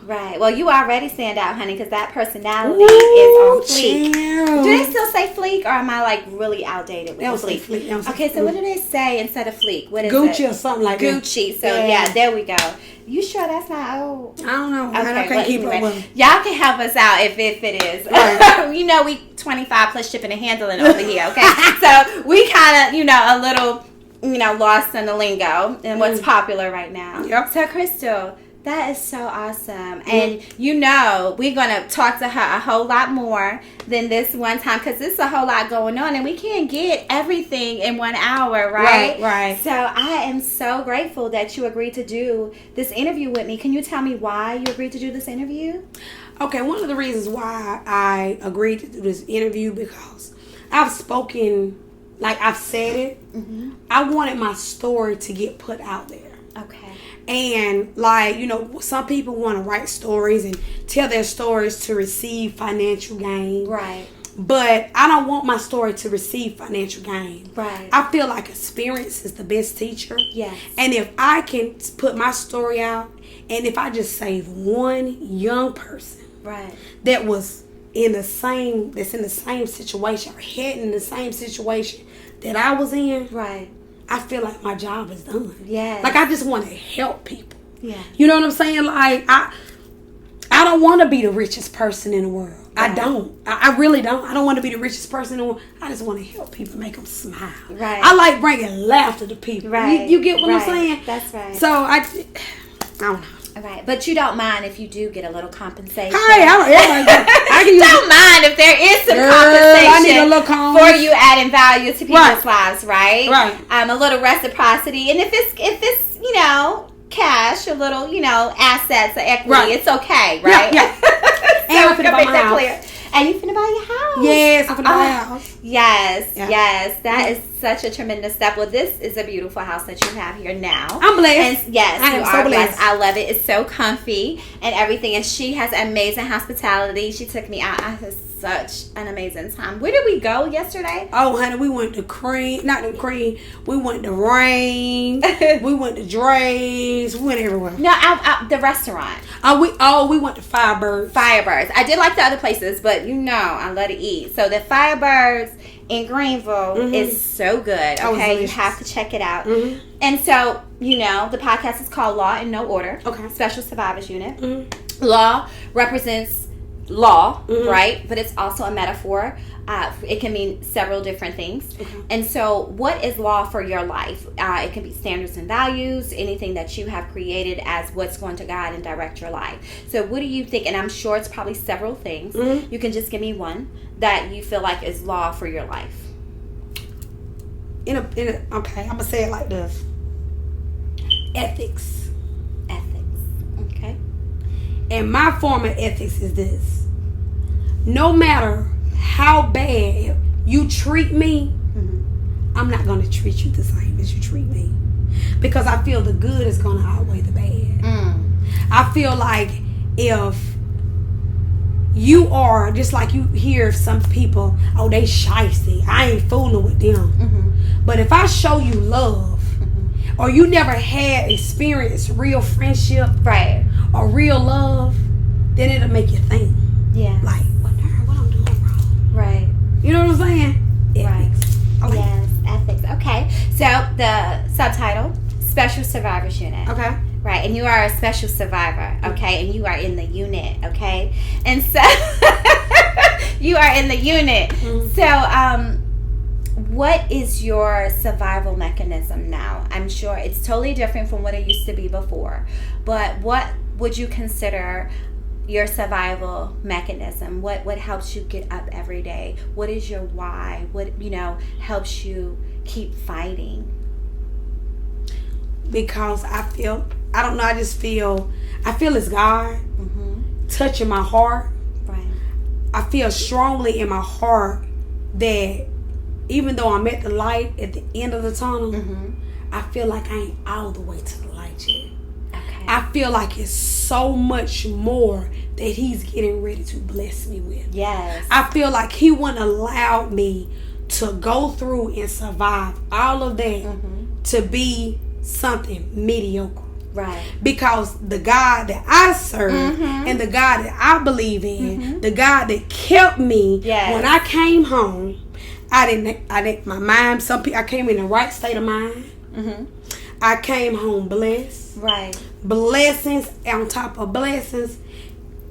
[SPEAKER 1] right. Well, you already stand out, honey, because that personality is on fleek.
[SPEAKER 2] Chill.
[SPEAKER 1] Do they still say fleek, or am I like really outdated with
[SPEAKER 2] They don't
[SPEAKER 1] the
[SPEAKER 2] say fleek.
[SPEAKER 1] Okay, so what do they say instead of fleek? What is
[SPEAKER 2] Gucci
[SPEAKER 1] it?
[SPEAKER 2] or something like
[SPEAKER 1] Gucci.
[SPEAKER 2] that.
[SPEAKER 1] So yeah, there we go. You sure that's not old?
[SPEAKER 2] I don't know.
[SPEAKER 1] Okay,
[SPEAKER 2] I can't keep up with it.
[SPEAKER 1] Y'all can help us out if it is. Right. You know, we 25 plus shipping and handling over here. Okay, so we kind of a little lost in the lingo and what's popular right now.
[SPEAKER 2] Yep.
[SPEAKER 1] So Crystal, that is so awesome. And we're going to talk to her a whole lot more than this one time because there's a whole lot going on and we can't get everything in 1 hour, right?
[SPEAKER 2] Right.
[SPEAKER 1] So I am so grateful that you agreed to do this interview with me. Can you tell me why you agreed to do this interview?
[SPEAKER 2] Okay, one of the reasons why I agreed to do this interview because I've spoken, like I've said it, I wanted my story to get put out there.
[SPEAKER 1] Okay.
[SPEAKER 2] And some people want to write stories and tell their stories to receive financial gain.
[SPEAKER 1] Right.
[SPEAKER 2] But I don't want my story to receive financial gain.
[SPEAKER 1] Right.
[SPEAKER 2] I feel like experience is the best teacher.
[SPEAKER 1] Yes.
[SPEAKER 2] And if I can put my story out, and if I just save one young person,
[SPEAKER 1] right,
[SPEAKER 2] that was in the same situation or heading in the same situation that I was in,
[SPEAKER 1] right,
[SPEAKER 2] I feel like my job is done.
[SPEAKER 1] Yeah.
[SPEAKER 2] Like I just want to help people.
[SPEAKER 1] Yeah.
[SPEAKER 2] You know what I'm saying? Like I don't want to be the richest person in the world. Right. I don't. I really don't. I don't want to be the richest person in the world. I just want to help people, make them smile.
[SPEAKER 1] Right.
[SPEAKER 2] I like bringing laughter to people.
[SPEAKER 1] Right.
[SPEAKER 2] You get what I'm saying?
[SPEAKER 1] That's right.
[SPEAKER 2] So I don't know.
[SPEAKER 1] Right, but you don't mind if you do get a little compensation.
[SPEAKER 2] Hey, I can
[SPEAKER 1] don't mind if there is some compensation.
[SPEAKER 2] I need a little
[SPEAKER 1] for you adding value to people's lives, right?
[SPEAKER 2] Right.
[SPEAKER 1] A little reciprocity, and if it's cash, a little assets or equity, it's okay, right?
[SPEAKER 2] Yeah.
[SPEAKER 1] So
[SPEAKER 2] and I'm finna buy my house.
[SPEAKER 1] Clear. And you finna buy your house.
[SPEAKER 2] Yes, I'm finna buy a house.
[SPEAKER 1] Yes, yes. That is such a tremendous step. Well, this is a beautiful house that you have here now.
[SPEAKER 2] I'm blessed.
[SPEAKER 1] And yes,
[SPEAKER 2] I am so blessed.
[SPEAKER 1] I love it. It's so comfy and everything. And she has amazing hospitality. She took me out. I had such an amazing time. Where did we go yesterday?
[SPEAKER 2] Oh, honey, we went to we went to Rain. We went to Dre's. We went everywhere.
[SPEAKER 1] No, the restaurant.
[SPEAKER 2] We went to Firebirds.
[SPEAKER 1] I did like the other places, but I love to eat. So the Firebirds in Greenville is so good. Okay, you have to check it out. Mm-hmm. And so the podcast is called Law and No Order. Okay, Special Survivors Unit. Mm-hmm. Law represents law, right? But it's also a metaphor. It can mean several different things. Okay. And so what is law for your life? It can be standards and values, anything that you have created as what's going to guide and direct your life. So what do you think? And I'm sure it's probably several things. Mm-hmm. You can just give me one that you feel like is law for your life.
[SPEAKER 2] Okay, I'm going to say it like this. Ethics.
[SPEAKER 1] Okay.
[SPEAKER 2] And my form of ethics is this. No matter how bad you treat me, I'm not going to treat you the same as you treat me. Because I feel the good is going to outweigh the bad. I feel like if you are, just like you hear some people, oh, they shysty, I ain't fooling with them. But if I show you love, or you never had experienced real friendship, right, or real love, then it'll make you think. Yeah. Like, what I'm doing wrong. Right. You know what I'm saying? Ethics.
[SPEAKER 1] Right. Yes, ethics. Okay. So the subtitle, Special Survivors Unit. Okay. Right. And you are a special survivor, okay? And you are in the unit, okay? And so you are in the unit. So what is your survival mechanism now? I'm sure it's totally different from what it used to be before. But what would you consider your survival mechanism? What helps you get up every day? What is your why? What helps you keep fighting?
[SPEAKER 2] Because I feel it's God touching my heart. Right. I feel strongly in my heart that even though I'm at the light at the end of the tunnel, I feel like I ain't all the way to the light yet. Okay. I feel like it's so much more that He's getting ready to bless me with. Yes. I feel like He wouldn't allow me to go through and survive all of that to be something mediocre. Right. Because the God that I serve and the God that I believe in, the God that kept me when I came home, I didn't my mind, I came in the right state of mind. I came home blessed. Right. Blessings on top of blessings.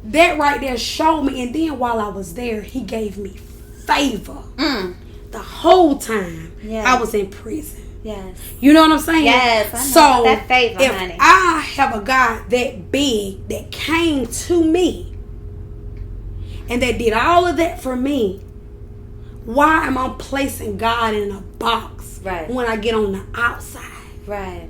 [SPEAKER 2] That right there showed me, and then while I was there, He gave me favor. The whole time I was in prison. Yes. You know what I'm saying? Yes, I know. So that favor, if honey, I have a God that big that came to me and that did all of that for me, why am I placing God in a box when I get on the outside? Right.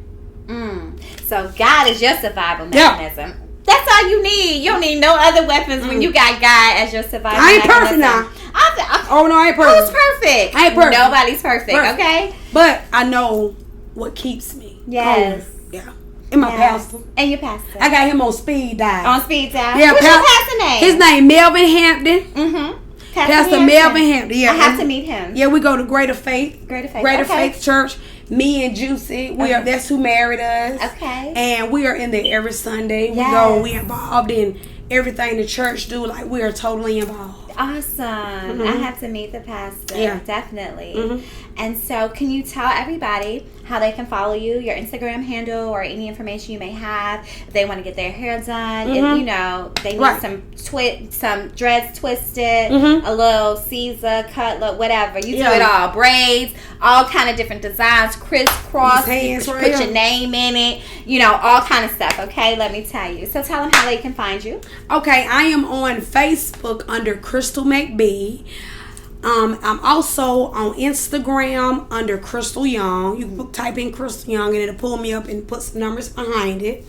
[SPEAKER 2] So God is your survival mechanism. Yeah. That's all you need. You don't need no other weapons when you got God as your survival mechanism. I ain't perfect now. I ain't perfect. Who's perfect? I ain't perfect. Nobody's perfect. Okay? But I know what keeps me. Yes. Yeah. And my pastor.
[SPEAKER 1] And your pastor.
[SPEAKER 2] I got him on speed dial.
[SPEAKER 1] On speed dial?
[SPEAKER 2] Yeah.
[SPEAKER 1] What's your pastor name?
[SPEAKER 2] His name Melvin Hampton. Pastor Melvin Hampton. Yeah,
[SPEAKER 1] I have to meet him.
[SPEAKER 2] Yeah, we go to Greater Faith.
[SPEAKER 1] Greater
[SPEAKER 2] Faith Church. Me and Juicy, that's who married us.
[SPEAKER 1] Okay.
[SPEAKER 2] And we are in there every Sunday. We involved in everything the church do. Like, we are totally involved.
[SPEAKER 1] Awesome. I have to meet the pastor.
[SPEAKER 2] Yeah.
[SPEAKER 1] Definitely. And so, can you tell everybody how they can follow you, your Instagram handle, or any information you may have if they want to get their hair done? If, you know, they need some dreads twisted, a little Caesar cut, look, whatever. You do it all. Braids, all kind of different designs, crisscross, put your name in it, you know, all kind of stuff, okay? Let me tell you. So tell them how they can find you.
[SPEAKER 2] Okay, I am on Facebook under Crystal McBee. I'm also on Instagram under Crystal Young. You can type in Crystal Young and it'll pull me up and put some numbers behind it.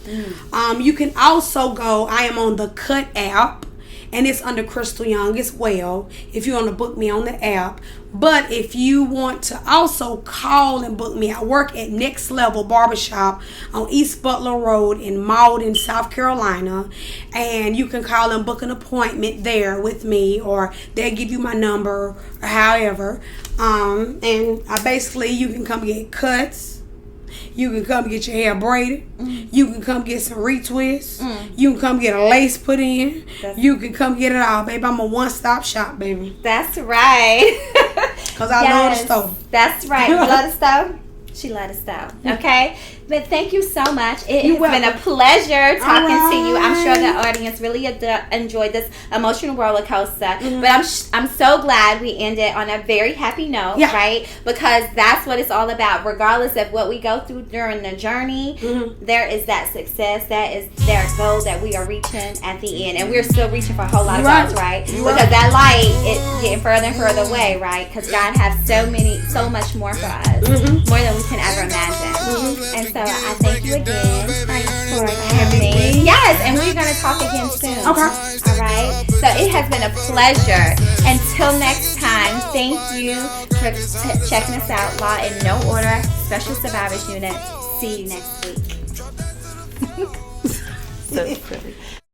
[SPEAKER 2] You can also I am on the Cut app, and it's under Crystal Young as well if you want to book me on the app. But if you want to also call and book me, I work at Next Level Barbershop on East Butler Road in Malden, South Carolina. And you can call and book an appointment there with me, or they'll give you my number or however. And you can come get cuts. You can come get your hair braided. You can come get some retwists. You can come get a lace put in. You can come get it all, baby. I'm a one-stop shop, baby.
[SPEAKER 1] That's right.
[SPEAKER 2] Because I love the stove.
[SPEAKER 1] That's right. You love the stove? She love the stove. Okay? But thank you so much. It has been a pleasure talking to you. I'm sure the audience really enjoyed this emotional roller coaster. But I'm so glad we ended on a very happy note, right? Because that's what it's all about. Regardless of what we go through during the journey, there is that success. That is their goal that we are reaching at the end. And we're still reaching for a whole lot of goals, right? Because that light is getting further and further away, right? Because God has so much more for us. More than we can ever imagine. And so I thank you again for having me. Yes, and we're going to talk again soon. Okay. All right. So it has been a pleasure. Until next time, thank you for checking us out. Law in No Order, Special Survivors Unit. See you next week. So silly.